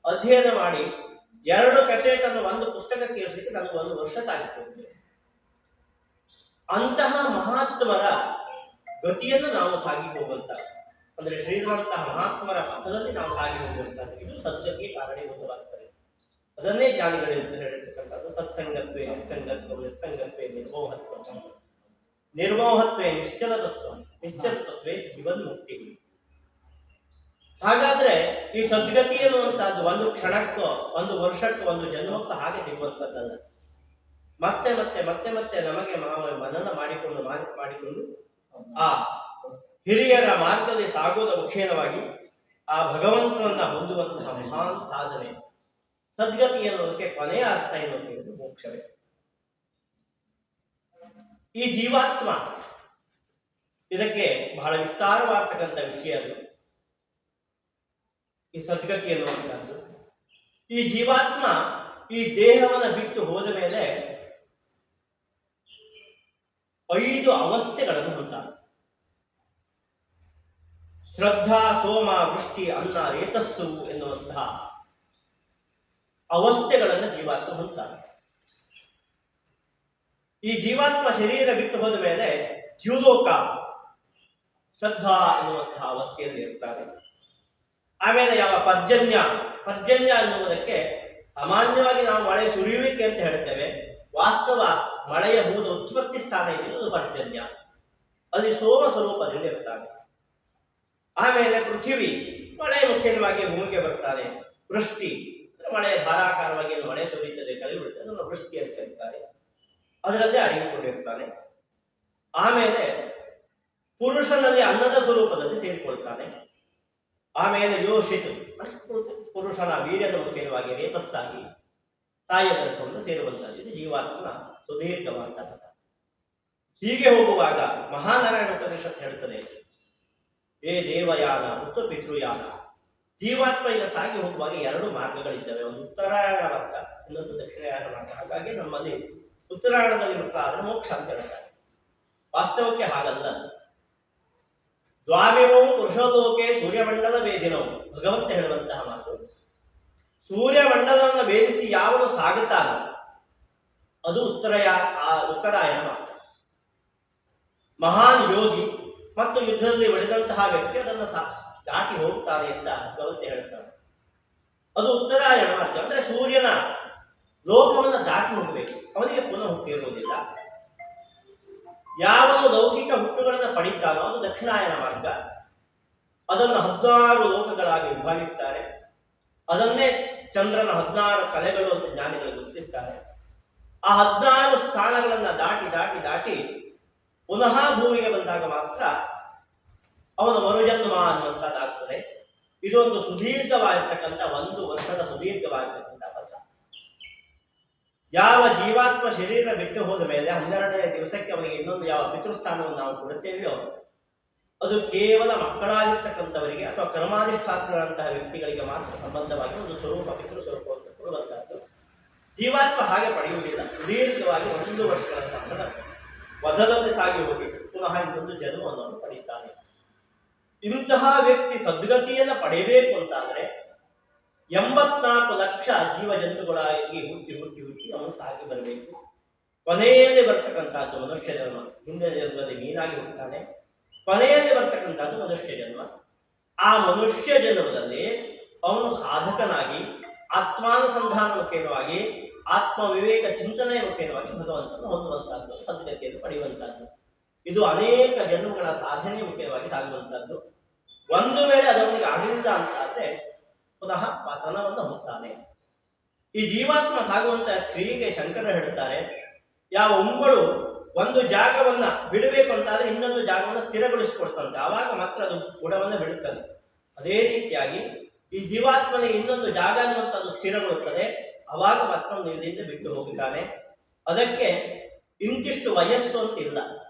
ಅಧ್ಯಯನ ಮಾಡಿ 2 ಕೆಸೆಟ್ ಅನ್ನು ಒಂದು ಪುಸ್ತಕಕ್ಕೆ ಇರಿಸಲಿಕ್ಕೆ ನನಗೆ 1 ವರ್ಷ ತಾಗಿತ್ತು. ಅಂತಹ ಮಹಾತ್ಮರ ಗತಿಯನ್ನು ನಾವು ಸಾಗಿ ಹೋಗುವಂತ, ಅಂದ್ರೆ ಶ್ರೀಧರಂತಹ ಮಹಾತ್ಮರ ಪಥದಲ್ಲಿ ನಾವು ಸಾಗಿ ಹೋಗುವಂತದ್ದು, ಇದು ಸದ್ಗತಿಗೆ ಕಾರಣೀಭೂತವಾಗ್ತದೆ. ಅದನ್ನೇ ಜ್ಞಾನಿಗಳು ಹೇಳಿರ್ತಕ್ಕಂಥದ್ದು ಸತ್ಸಂಗತ್ವೇ ನಿತ್ಸಂಗತ್ವ ನಿತ್ಸಂಗತ್ವೇ ನಿರ್ಮೋಹತ್ವ, ನಿರ್ಮೋಹತ್ವೇ ನಿಶ್ಚಲ ತತ್ವ, ನಿಶ್ಚಲ ತತ್ವೇ ಜೀವನ್ಮುಕ್ತಿ. ಹಾಗಾದ್ರೆ ಈ ಸದ್ಗತಿ ಎನ್ನುವಂತಹದ್ದು ಒಂದು ಕ್ಷಣಕ್ಕೋ ಒಂದು ವರ್ಷಕ್ಕೋ ಒಂದು ಜನ್ಮಕ್ಕೋ ಹಾಗೆ ಸಿಗುವಂತದ್ದಲ್ಲ. ಮತ್ತೆ ಮತ್ತೆ ಮತ್ತೆ ಮತ್ತೆ ನಮಗೆ ಮನನ ಮಾಡಿಕೊಂಡು ಆ ಹಿರಿಯರ ಮಾರ್ಗದಲ್ಲಿ ಸಾಗುವುದ ಮುಖೇನವಾಗಿ ಆ ಭಗವಂತನನ್ನ ಹೊಂದುವಂತಹ ಮಹಾನ್ ಸಾಧನೆ ಸದ್ಗತಿ ಎನ್ನುವುದಕ್ಕೆ ಕೊನೆಯ ಅರ್ಥ ಎನ್ನುವುದು ಮೋಕ್ಷವೇ. ಈ ಜೀವಾತ್ಮ ಇದಕ್ಕೆ ಬಹಳ ವಿಸ್ತಾರವಾಗ್ತಕ್ಕಂಥ ವಿಷಯ ಅದು, ಈ ಸದ್ಗತಿ ಎನ್ನುವಂತಹದ್ದು. ಈ ಜೀವಾತ್ಮ ಈ ದೇಹವನ್ನು ಬಿಟ್ಟು ಹೋದ ಮೇಲೆ 5 ಅವಸ್ಥೆಗಳನ್ನು ಹೊಂದಾನೆ. ಶ್ರದ್ಧಾ, ಸೋಮ, ವೃಷ್ಟಿ, ಅನ್ನ, ರೇತಸ್ಸು ಎನ್ನುವಂತಹ ಅವಸ್ಥೆಗಳನ್ನು ಜೀವಾತ್ಮ ಹೊಂದಾನೆ. ಈ ಜೀವಾತ್ಮ ಶರೀರ ಬಿಟ್ಟು ಹೋದ ಮೇಲೆ ದ್ಯುಲೋಕ ಶ್ರದ್ಧಾ ಎನ್ನುವಂತಹ ಅವಸ್ಥೆಯಲ್ಲಿ ಇರ್ತಾರೆ. ಆಮೇಲೆ ಯಾವ ಪರ್ಜನ್ಯ ಎನ್ನುವುದಕ್ಕೆ ಸಾಮಾನ್ಯವಾಗಿ ನಾವು ಮಳೆ ಸುರಿಯುವಿಕೆ ಅಂತ ಹೇಳ್ತೇವೆ, ವಾಸ್ತವ ಮಳೆಯ ಮೂಲ ಉತ್ಪತ್ತಿ ಸ್ಥಾನ ಇರುವುದು ಪರ್ಜನ್ಯ, ಅಲ್ಲಿ ಸೋಮ ಸ್ವರೂಪದಲ್ಲಿ ಇರ್ತಾನೆ. ಆಮೇಲೆ ಪೃಥ್ವಿ ಮಳೆಯ ಮುಖ್ಯವಾಗಿ ಭೂಮಿಗೆ ಬರ್ತಾನೆ. ವೃಷ್ಟಿ ಮಳೆಯ ಧಾರಾಕಾರವಾಗಿ ಮಳೆ ಸುರಿಯುತ್ತದೆ, ಕಳಿ ಬಿಡುತ್ತದೆ, ಅದನ್ನು ವೃಷ್ಟಿ ಅಂತ ಕರೀತಾರೆ, ಅದರಲ್ಲೇ ಅಡಗಿಕೊಂಡಿರ್ತಾನೆ. ಆಮೇಲೆ ಪುರುಷನಲ್ಲಿ ಅನ್ನದ ಸ್ವರೂಪದಲ್ಲಿ ಸೇರಿಕೊಳ್ತಾನೆ. ಆಮೇಲೆ ಯೋಷಿತು ಪುರುಷನ ವೀರ್ಯದ ಮುಖ್ಯವಾಗಿ ರೇತಸ್ಸಾಗಿ ತಾಯಿಯ ಗರ್ಭವನ್ನು ಸೇರುವಂತದ್ದು. ಇದು ಜೀವಾತ್ಮನ ಸುದೀರ್ಘವಾದ ಪಥ. ಹೀಗೆ ಹೋಗುವಾಗ ಮಹಾನಾರಾಯಣ ಉಪನಿಷತ್ ಹೇಳುತ್ತದೆ, ಏ ದೇವಯಾನ ಮತ್ತು ಪಿತೃಯಾನ. ಜೀವಾತ್ಮ ಈಗ ಸಾಗಿ ಹೋಗುವಾಗ 2 ಮಾರ್ಗಗಳಿದ್ದಾವೆ, ಒಂದು ಉತ್ತರಾಯಣ ಮಾರ್ಗ, ಇನ್ನೊಂದು ದಕ್ಷಿಣಾಯಣ ಮಾರ್ಗ. ಹಾಗಾಗಿ ನಮ್ಮಲ್ಲಿ ಉತ್ತರಾಯಣದಲ್ಲಿ ಮೃತ ಆದರೆ ಮೋಕ್ಷ ಅಂತ ಹೇಳ್ತಾರೆ. ವಾಸ್ತವಕ್ಕೆ ಹಾಗಲ್ಲ. ದ್ವಾವಿಮೋ ಪುರುಷಲೋಕೆ ಸೂರ್ಯಮಂಡಲ ವೇದಿನವು, ಭಗವಂತ ಹೇಳುವಂತಹ ಮಾತು. ಸೂರ್ಯಮಂಡಲವನ್ನು ಭೇದಿಸಿ ಯಾವನು ಸಾಗುತ್ತಾನೋ ಅದು ಉತ್ತರಾಯಣ ಮಾರ್ಗ. ಮಹಾನ್ ಯೋಗಿ ಮತ್ತು ಯುದ್ಧದಲ್ಲಿ ಒಡೆದಂತಹ ವ್ಯಕ್ತಿ ಅದನ್ನು ದಾಟಿ ಹೋಗ್ತಾನೆ ಅಂತ ಭಗವಂತ ಹೇಳ್ತಾನೆ. ಅದು ಉತ್ತರಾಯಣ ಮಾರ್ಗ. ಅಂದ್ರೆ ಸೂರ್ಯನ ಲೋಕವನ್ನು ದಾಟಿ ಹೋಗಬೇಕು, ಅವನಿಗೆ ಪುನಃ ಹುಟ್ಟಿರುವುದಿಲ್ಲ. ಯಾವನು ಲೌಕಿಕ ಹುಟ್ಟುಗಳನ್ನು ಪಡೀತಾನೋ ಅದು ದಕ್ಷಿಣಾಯನ ಮಾರ್ಗ. ಅದನ್ನು 16 ಲೋಕಗಳಾಗಿ ವಿಭಾಗಿಸ್ತಾರೆ. ಅದನ್ನೇ ಚಂದ್ರನ 16 ಕಲೆಗಳು ಅಂತ ಜ್ಞಾನಿಗಳು ಗುರುತಿಸ್ತಾರೆ. ಆ 16 ಸ್ಥಾನಗಳನ್ನು ದಾಟಿ ದಾಟಿ ದಾಟಿ ಪುನಃ ಭೂಮಿಗೆ ಬಂದಾಗ ಮಾತ್ರ ಅವನ ಮರುಜನ್ಮ ಅನ್ನುವಂಥದ್ದಾಗ್ತದೆ. ಇದೊಂದು ಸುದೀರ್ಘವಾಗಿರ್ತಕ್ಕಂಥ 1 ವರ್ಷದ ಸುದೀರ್ಘವಾಗಿರ್ತಕ್ಕಂಥ ಪಥ. ಯಾವ ಜೀವಾತ್ಮ ಶರೀರ ಬಿಟ್ಟು ಹೋದ ಮೇಲೆ 12ನೇ ದಿವಸಕ್ಕೆ ಅವನಿಗೆ ಇನ್ನೊಂದು ಯಾವ ಪಿತೃಸ್ಥಾನವನ್ನು ನಾವು ಕೊಡುತ್ತೇವೆಯೋ ಅದು ಕೇವಲ ಮಕ್ಕಳಾಗಿರ್ತಕ್ಕಂಥವರಿಗೆ ಅಥವಾ ಕರ್ಮಾಧಿಷ್ಠಾತರಂತಹ ವ್ಯಕ್ತಿಗಳಿಗೆ ಮಾತ್ರ ಸಂಬಂಧವಾಗಿ ಒಂದು ಸ್ವರೂಪ, ಪಿತೃ ಸ್ವರೂಪ ಅಂತ ಕೊಡುವಂತಹದ್ದು. ಜೀವಾತ್ಮ ಹಾಗೆ ಪಡೆಯುವುದಿಲ್ಲ. ಸುದೀರ್ಘವಾಗಿ 1 ವರ್ಷಗಳ ನಂತರ ವಧದಲ್ಲಿ ಸಾಗಿ ಹೋಗಿ ಪುನಃ ಇನ್ನೊಂದು ಜನ್ಮವನ್ನು ಪಡೆಯುತ್ತಾನೆ. ಇಂತಹ ವ್ಯಕ್ತಿ ಸದ್ಗತಿಯನ್ನು ಪಡೆಯಬೇಕು ಅಂತಾದರೆ 84 ಲಕ್ಷ ಜೀವ ಜಂತುಗಳಾಗಿ ಹುಟ್ಟಿ ಹುಟ್ಟಿ ಹುಟ್ಟಿ ಅವನು ಸಾಗಿ ಬರಬೇಕು. ಕೊನೆಯಲ್ಲಿ ಬರ್ತಕ್ಕಂಥದ್ದು ಮನುಷ್ಯ ಜನ್ಮ. ಹಿಂದಿನ ಜನ್ಮದಲ್ಲಿ ಮೀನಾಗಿ ಹುಟ್ಟುತ್ತಾನೆ, ಕೊನೆಯಲ್ಲಿ ಬರ್ತಕ್ಕಂಥದ್ದು ಮನುಷ್ಯ ಜನ್ಮ. ಆ ಮನುಷ್ಯ ಜನ್ಮದಲ್ಲಿ ಅವನು ಸಾಧಕನಾಗಿ ಆತ್ಮಾನುಸಂಧಾನ ಮುಖೇನವಾಗಿ ಆತ್ಮ ವಿವೇಕ ಚಿಂತನೆಯ ಮುಖೇನವಾಗಿ ಭಗವಂತನ ಹೊಂದುವಂತಹದ್ದು, ಸದ್ಗತಿಯನ್ನು ಪಡೆಯುವಂತಹದ್ದು. ಇದು ಅನೇಕ ಜನ್ಮಗಳ ಸಾಧನೆ ಮುಖ್ಯವಾಗಿ ಸಾಗುವಂತಹದ್ದು. ಒಂದು ವೇಳೆ ಅದವನಿಗೆ ಆಗಲಿಲ್ಲ ಅಂತಾದ್ರೆ ಪುನಃ ಪತನವನ್ನು ಹೊಂದುತ್ತಾನೆ. ಈ ಜೀವಾತ್ಮ ಸಾಗುವಂತಹ ಕ್ರಿಯೆಗೆ ಶಂಕರ ಹೇಳುತ್ತಾರೆ, ಯಾವ ಉಂಬಳು ಒಂದು ಜಾಗವನ್ನ ಬಿಡಬೇಕು ಅಂತಾದ್ರೆ ಇನ್ನೊಂದು ಜಾಗವನ್ನು ಸ್ಥಿರಗೊಳಿಸಿಕೊಡ್ತಂತೆ, ಆವಾಗ ಮಾತ್ರ ಅದು ಬುಡವನ್ನು ಬಿಡುತ್ತದೆ. ಅದೇ ರೀತಿಯಾಗಿ ಈ ಜೀವಾತ್ಮನಿಗೆ ಇನ್ನೊಂದು ಜಾಗ ಅನ್ನುವಂಥದ್ದು ಸ್ಥಿರಗೊಳ್ಳುತ್ತದೆ, ಅವಾಗ ಮಾತ್ರ ಒಂದು ಇದರಿಂದ ಬಿಟ್ಟು ಹೋಗುತ್ತಾನೆ. ಅದಕ್ಕೆ ಇಂತಿಷ್ಟು ವಯಸ್ಸು ಅಂತಿಲ್ಲ,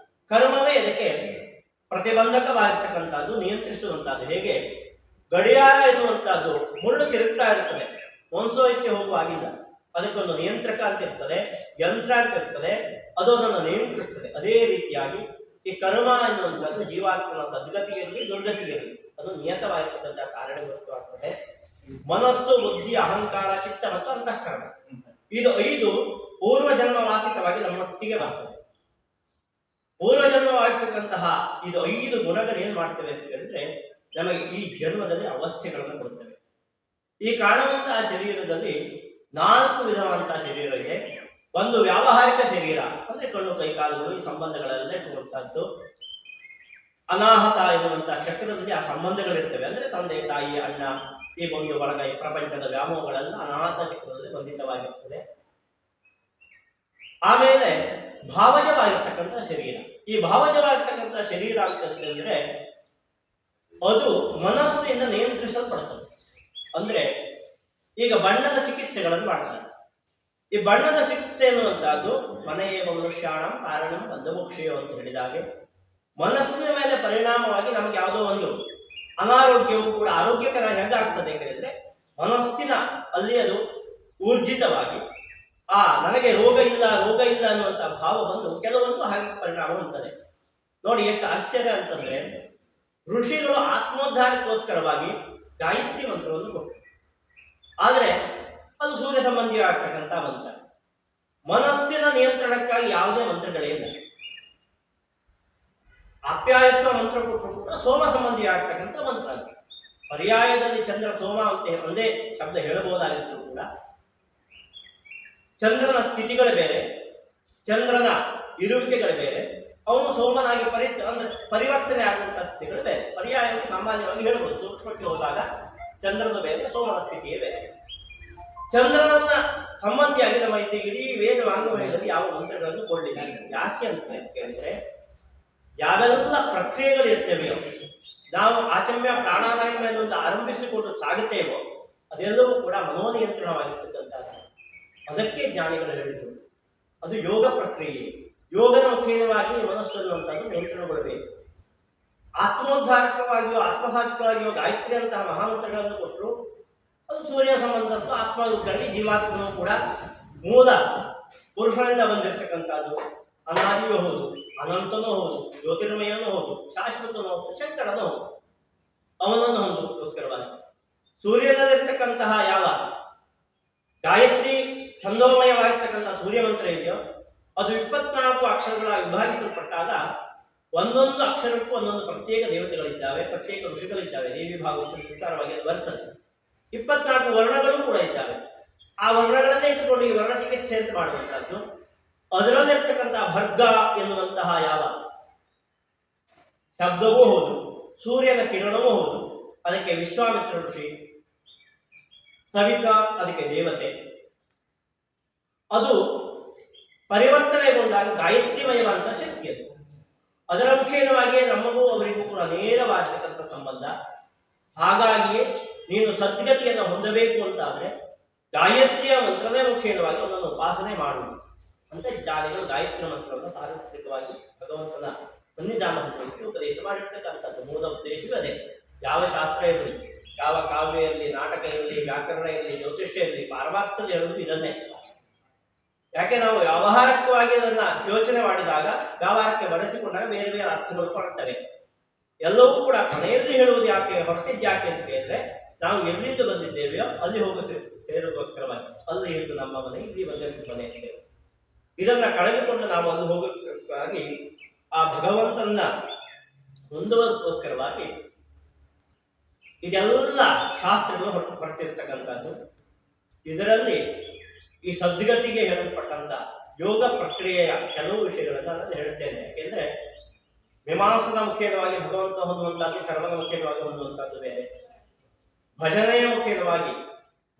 ಕರ್ಮವೇ ಇದಕ್ಕೆ ಪ್ರತಿಬಂಧಕವಾಗಿರ್ತಕ್ಕಂಥದ್ದು, ನಿಯಂತ್ರಿಸುವಂತಹದ್ದು. ಹೇಗೆ ಗಡಿಯಾರ ಎನ್ನುವಂತಹದ್ದು ಮುಳ್ಳು ತಿರುಗ್ತಾ ಇರುತ್ತದೆ, ಮನಸೋ ಇಚ್ಛೆ ಹೋಗುವಾಗಿಲ್ಲ, ಅದಕ್ಕೊಂದು ನಿಯಂತ್ರಕ ಅಂತ ಇರ್ತದೆ, ಯಂತ್ರ ಅಂತ ಇರ್ತದೆ, ಅದು ಅದನ್ನು ನಿಯಂತ್ರಿಸ್ತದೆ. ಅದೇ ರೀತಿಯಾಗಿ ಈ ಕರ್ಮ ಎನ್ನುವಂಥದ್ದು ಜೀವಾತ್ಮನ ಸದ್ಗತಿಗಿರಲಿ ದುರ್ಗತಿಗಿರಲಿ ಅದು ನಿಯತವಾಗಿರ್ತಕ್ಕಂಥ ಕಾರಣವಾಗ್ತದೆ. ಮನಸ್ಸು, ಬುದ್ಧಿ, ಅಹಂಕಾರ, ಚಿತ್ತ ಮತ್ತು ಅಂತಃಕರಣ, ಇದು 5 ಪೂರ್ವ ಜನ್ಮ ವಾಸಿಕವಾಗಿ ನಮ್ಮೊಟ್ಟಿಗೆ ಬರ್ತದೆ. ಪೂರ್ವಜನ್ಮವಾಗಿರ್ತಕ್ಕಂತಹ ಇದು 5 ಗುಣಗಳು ಏನ್ ಮಾಡ್ತವೆ ಅಂತ ಹೇಳಿದ್ರೆ ನಮಗೆ ಈ ಜನ್ಮದಲ್ಲಿ ಅವಸ್ಥೆಗಳನ್ನು ಕೊಡುತ್ತವೆ. ಈ ಕಾಣುವಂತಹ ಶರೀರದಲ್ಲಿ 4 ವಿಧವಾದಂತಹ ಶರೀರ ಇದೆ. ಒಂದು ವ್ಯಾವಹಾರಿಕ ಶರೀರ, ಅಂದ್ರೆ ಕಣ್ಣು ಕೈ ಕಾಲುಗಳು ಈ ಸಂಬಂಧಗಳೆಲ್ಲ ಇಟ್ಟುಕೊಂಡದ್ದು. ಅನಾಹತ ಎನ್ನುವಂತಹ ಚಕ್ರದಲ್ಲಿ ಆ ಸಂಬಂಧಗಳಿರ್ತವೆ, ಅಂದ್ರೆ ತಂದೆ ತಾಯಿ ಅಣ್ಣ ಈ ಒಂದು ಬಳಗ ಈ ಪ್ರಪಂಚದ ವ್ಯಾಮೋಹಗಳೆಲ್ಲ ಅನಾಹತ ಚಕ್ರದಲ್ಲಿ ಬಂಧಿತವಾಗಿರ್ತದೆ. ಆಮೇಲೆ ಭಾವಜವಾಗಿರ್ತಕ್ಕಂಥ ಶರೀರ. ಈ ಭಾವಜವಾಗಿರ್ತಕ್ಕಂಥ ಶರೀರ ಅಂತಂದ್ರೆ ಅದು ಮನಸ್ಸಿನಿಂದ ನಿಯಂತ್ರಿಸಲ್ಪಡುತ್ತದೆ. ಅಂದ್ರೆ ಈಗ ಬಣ್ಣದ ಚಿಕಿತ್ಸೆಗಳನ್ನು ಮಾಡ್ತಾರೆ. ಈ ಬಣ್ಣದ ಚಿಕಿತ್ಸೆ ಎನ್ನುವಂತಹದ್ದು ಮನೆಯೇವ ಮನುಷ್ಯಾಣಂ ಕಾರಣಂ ಬಂಧಮೋಕ್ಷಯೋ ಅಂತ ಹೇಳಿದಾಗೆ ಮನಸ್ಸಿನ ಮೇಲೆ ಪರಿಣಾಮವಾಗಿ ನಮ್ಗೆ ಯಾವುದೋ ಒಂದು ಅನಾರೋಗ್ಯವು ಕೂಡ ಆರೋಗ್ಯಕರ ಹೇಗಾಗ್ತದೆ ಹೇಳಿದ್ರೆ ಮನಸ್ಸಿನ ಅಲ್ಲಿ ಅದು ಊರ್ಜಿತವಾಗಿ ನನಗೆ ರೋಗ ಇಲ್ಲ ಅನ್ನುವಂಥ ಭಾವ ಬಂದು ಕೆಲವೊಂದು ಹಾಗೆ ಪರಿಣಾಮ ಹೊಂದುತ್ತದೆ. ನೋಡಿ ಎಷ್ಟು ಆಶ್ಚರ್ಯ ಅಂತಂದ್ರೆ ಋಷಿಗಳು ಆತ್ಮೋದ್ಧಾರಕ್ಕೋಸ್ಕರವಾಗಿ ಗಾಯತ್ರಿ ಮಂತ್ರವನ್ನು ಕೊಟ್ಟರು. ಆದರೆ ಅದು ಸೂರ್ಯ ಸಂಬಂಧಿಯಾಗ್ತಕ್ಕಂಥ ಮಂತ್ರ. ಮನಸ್ಸಿನ ನಿಯಂತ್ರಣಕ್ಕಾಗಿ ಯಾವುದೇ ಮಂತ್ರಗಳೇ ಇಲ್ಲ. ಆಪ್ಯಾಯಸ್ವ ಮಂತ್ರ ಕೊಟ್ಟರು ಕೂಡ ಸೋಮ ಸಂಬಂಧಿ ಆಗ್ತಕ್ಕಂಥ ಮಂತ್ರ. ಪರ್ಯಾಯದಲ್ಲಿ ಚಂದ್ರ ಸೋಮ ಅಂತ ಒಂದೇ ಶಬ್ದ ಹೇಳಬಹುದಾಗಿದ್ರು ಕೂಡ ಚಂದ್ರನ ಸ್ಥಿತಿಗಳು ಬೇರೆ, ಚಂದ್ರನ ಇರುವಿಕೆಗಳು ಬೇರೆ, ಅವನು ಸೋಮನಾಗಿ ಅಂದ್ರೆ ಪರಿವರ್ತನೆ ಆಗುವಂತಹ ಸ್ಥಿತಿಗಳು ಬೇರೆ. ಪರ್ಯಾಯವಾಗಿ ಸಾಮಾನ್ಯವಾಗಿ ಹೇಳಬಹುದು, ಸೂಕ್ಷ್ಮಕ್ಕೆ ಹೋದಾಗ ಚಂದ್ರನ ಬೇರೆ, ಸೋಮನ ಸ್ಥಿತಿಯೇ ಬೇರೆ. ಚಂದ್ರನ ಸಂಬಂಧಿಯಾಗಿ ನಮ್ಮ ಇಡೀ ವೇದ ವಾಂಗ್ಮಯದಲ್ಲಿ ಯಾವ ಮಂತ್ರಗಳನ್ನು ಕೊಡಲಿಲ್ಲ. ಯಾಕೆ ಅಂತ ಕೇಳಿದ್ರೆ ಯಾವೆಲ್ಲ ಪ್ರಕ್ರಿಯೆಗಳು ಇರ್ತವೆಯೋ, ನಾವು ಆಚಮ್ಯ ಪ್ರಾಣಾಯಾಮವನ್ನು ಆರಂಭಿಸಿಕೊಂಡು ಸಾಗುತ್ತೇವೋ ಅದೆಲ್ಲವೂ ಕೂಡ ಮನೋನಿಯಂತ್ರಣವಾಗಿರ್ತಕ್ಕಂಥದ್ದು. ಅದಕ್ಕೆ ಜ್ಞಾನಿಗಳು ಹೇಳಿದರು ಅದು ಯೋಗ ಪ್ರಕ್ರಿಯೆ. ಯೋಗದ ಮುಖೇನವಾಗಿ ಮನಸ್ಸು ಅನ್ನುವಂಥದ್ದು ನಿಯಂತ್ರಣಗೊಳ್ಳಬೇಕು. ಆತ್ಮೋದ್ಧಾರಕವಾಗಿಯೋ ಆತ್ಮಸಾತ್ವವಾಗಿಯೋ ಗಾಯತ್ರಿ ಅಂತಹ ಮಹಾಮಂತ್ರಗಳನ್ನು ಕೊಟ್ಟರು. ಅದು ಸೂರ್ಯ ಸಂಬಂಧದ್ದು. ಆತ್ಮದಲ್ಲಿ ಜೀವಾತ್ಮನೂ ಕೂಡ ಮೂಲ ಪುರುಷನಿಂದ ಬಂದಿರತಕ್ಕಂಥದ್ದು. ಅನಾದಿಯೂ ಹೌದು, ಅನಂತನೂ ಹೌದು, ಜ್ಯೋತಿರ್ಮಯನೂ ಹೌದು, ಶಾಶ್ವತನೂ ಹೌದು, ಶಂಕರನೂ ಹೌದು. ಅವನನ್ನು ಹೊಂದೋಸ್ಕರವಾಗಿ ಸೂರ್ಯನಲ್ಲಿರ್ತಕ್ಕಂತಹ ಯಾವ ಗಾಯತ್ರಿ ಛಂದೋಮಯವಾಗಿರ್ತಕ್ಕಂಥ ಸೂರ್ಯ ಮಂತ್ರ ಇದೆಯೋ ಅದು 24 ಅಕ್ಷರಗಳಾಗಿ ವಿಭಾಗಿಸಲ್ಪಟ್ಟಾಗ ಒಂದೊಂದು ಅಕ್ಷರಕ್ಕೂ ಒಂದೊಂದು ಪ್ರತ್ಯೇಕ ದೇವತೆಗಳಿದ್ದಾವೆ, ಪ್ರತ್ಯೇಕ ಋಷಿಗಳಿದ್ದಾವೆ. ದೇವಿ ಭಾಗವತ ವಿಸ್ತಾರವಾಗಿ ಅದು ಬರ್ತದೆ. 24 ವರ್ಣಗಳು ಕೂಡ ಇದ್ದಾವೆ. ಆ ವರ್ಣಗಳನ್ನೇ ಇಟ್ಟುಕೊಂಡು ಈ ವರ್ಣ ಚಿಕಿತ್ಸೆ ಅಂತ ಮಾಡುವಂತಹದ್ದು. ಅದರಲ್ಲಿರ್ತಕ್ಕಂತಹ ಭರ್ಗ ಎನ್ನುವಂತಹ ಯಾವ ಶಬ್ದವೂ ಹೌದು, ಸೂರ್ಯನ ಕಿರಣವೂ ಹೌದು. ಅದಕ್ಕೆ ವಿಶ್ವಾಮಿತ್ರ ಋಷಿ, ಸವಿತಾ ಅದಕ್ಕೆ ದೇವತೆ. ಅದು ಪರಿವರ್ತನೆಗೊಂಡಾಗ ಗಾಯತ್ರಿಮಯವಾದಂತಹ ಶಕ್ತಿ ಅದು. ಅದರ ಮುಖೇನವಾಗಿಯೇ ನಮಗೂ ಅವರಿಗೂ ಕೂಡ ನೇರವಾಗಿರ್ತಕ್ಕಂಥ ಸಂಬಂಧ. ಹಾಗಾಗಿಯೇ ನೀನು ಸದ್ಗತಿಯನ್ನು ಹೊಂದಬೇಕು ಅಂತಾದ್ರೆ ಗಾಯತ್ರಿಯ ಮಂತ್ರನೇ ಮುಖೇನವಾಗಿ ಅವನನ್ನು ಉಪಾಸನೆ ಮಾಡುವುದು ಅಂತ ಜ್ಞಾನಿಗಳು ಗಾಯತ್ರಿ ಮಂತ್ರವನ್ನು ಸಾರ್ವತ್ರಿಕವಾಗಿ ಭಗವಂತನ ಸನ್ನಿಧಾನ ಹೊಂದಲಿಕ್ಕೆ ಉಪದೇಶ ಮಾಡಿರ್ತಕ್ಕಂಥದ್ದು. ಮೂಲ ಉದ್ದೇಶವೇ ಅದೇ. ಯಾವ ಶಾಸ್ತ್ರ ಇರಲಿ, ಯಾವ ಕಾವ್ಯ ಇರಲಿ, ನಾಟಕ ಇರಲಿ, ವ್ಯಾಕರಣ ಇರಲಿ, ಜ್ಯೋತಿಷ್ಯ ಇರಲಿ, ಪಾರಮಾರ್ಥದಲ್ಲಿ ಹೇಳುವುದು ಇದನ್ನೇ. ಯಾಕೆ ನಾವು ವ್ಯಾವಹಾರಿಕವಾಗಿ ಅದನ್ನ ಯೋಚನೆ ಮಾಡಿದಾಗ, ವ್ಯವಹಾರಕ್ಕೆ ಬಳಸಿಕೊಂಡಾಗ ಬೇರೆ ಬೇರೆ ಅರ್ಥಗಳು ಕಾಣುತ್ತವೆ. ಎಲ್ಲವೂ ಕೂಡ ಮನೆಯಲ್ಲಿ ಹೇಳುವುದು ಯಾಕೆ, ಹೊರಟಿದ್ದು ಯಾಕೆ ಅಂತ ಕೇಳಿದ್ರೆ ನಾವು ಎಲ್ಲಿಂದ ಬಂದಿದ್ದೇವೆಯೋ ಅಲ್ಲಿ ಹೋಗಿ ಸೇರೋಗೋಸ್ಕರವಾಗಿ. ಅಲ್ಲಿ ಇದ್ದು ನಮ್ಮ ಮನೆ, ಇಲ್ಲಿ ಬಂದಷ್ಟು ಮನೆ ಅಂತೇವೆ. ಇದನ್ನ ಕಳೆದುಕೊಂಡು ನಾವು ಅಲ್ಲಿ ಹೋಗೋಕ್ಕೋಸ್ಕರವಾಗಿ ಆ ಭಗವಂತನ ಹೊಂದುವುದಕ್ಕೋಸ್ಕರವಾಗಿ ಇದೆಲ್ಲ ಶಾಸ್ತ್ರಗಳು ಹೊರಟಿರ್ತಕ್ಕಂಥದ್ದು. ಇದರಲ್ಲಿ ಈ ಸದ್ಗತಿಗೆ ಹೇಳಲ್ಪಟ್ಟಂತ ಯೋಗ ಪ್ರಕ್ರಿಯೆಯ ಕೆಲವು ವಿಷಯಗಳನ್ನು ನಾನು ಹೇಳುತ್ತೇನೆ. ಯಾಕೆಂದ್ರೆ ಮೀಮಾಂಸದ ಮುಖೇನವಾಗಿ ಭಗವಂತ ಹೊಂದುವಂತಹದ್ದು, ಕರ್ಮದ ಮುಖೇನವಾಗಿ ಹೊಂದುವಂತಹದ್ದು ಬೇರೆ, ಭಜನೆಯ ಮುಖೇನವಾಗಿ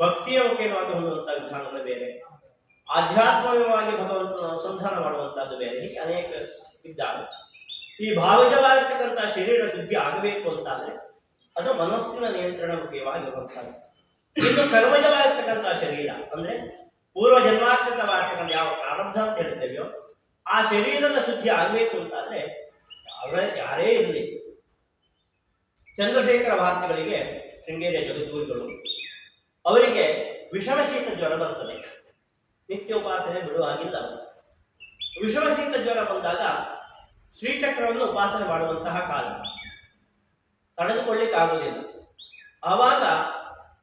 ಭಕ್ತಿಯ ಮುಖೇನವಾಗಿ ಹೊಂದುವಂತಹ ವಿಧಾನಗಳು ಬೇರೆ, ಆಧ್ಯಾತ್ಮಿಕವಾಗಿ ಭಗವಂತನ ಅನುಸಂಧಾನ ಮಾಡುವಂತಹದ್ದು ಬೇರೆ. ಹೀಗೆ ಅನೇಕ ಇದ್ದಾವೆ. ಈ ಭಾವಜವಾಗಿರ್ತಕ್ಕಂಥ ಶರೀರ ಶುದ್ಧಿ ಆಗಬೇಕು ಅಂತಾದ್ರೆ ಅದು ಮನಸ್ಸಿನ ನಿಯಂತ್ರಣ ಮುಖ್ಯವಾಗಿರುವಂತಹದ್ದು. ಇನ್ನು ಕರ್ಮಜವಾಗಿರ್ತಕ್ಕಂಥ ಶರೀರ ಅಂದ್ರೆ ಪೂರ್ವ ಜನ್ಮಾರ್ಜಿತವಾಗಿರ್ತಕ್ಕಂಥ ಯಾವ ಪ್ರಾರಬ್ಧ ಅಂತ ಹೇಳ್ತೇವೆಯೋ ಆ ಶರೀರದ ಶುದ್ಧಿ ಆಗಬೇಕು ಅಂತಾದ್ರೆ ಯಾರೇ ಇರಲಿ. ಚಂದ್ರಶೇಖರ ಭಾರತಿಗಳಿಗೆ, ಶೃಂಗೇರಿಯ ಜಗದ್ಗುರುಗಳು, ಅವರಿಗೆ ವಿಷಮಶೀತ ಜ್ವರ ಬರ್ತದೆ. ನಿತ್ಯೋಪಾಸನೆ ಬಿಡುವಾಗಿಲ್ಲ. ವಿಷಮಶೀತ ಜ್ವರ ಬಂದಾಗ ಶ್ರೀಚಕ್ರವನ್ನು ಉಪಾಸನೆ ಮಾಡುವಂತಹ ಕಾಲ, ತಡೆದುಕೊಳ್ಳಿಕ್ಕೆ ಆಗುವುದಿಲ್ಲ. ಆವಾಗ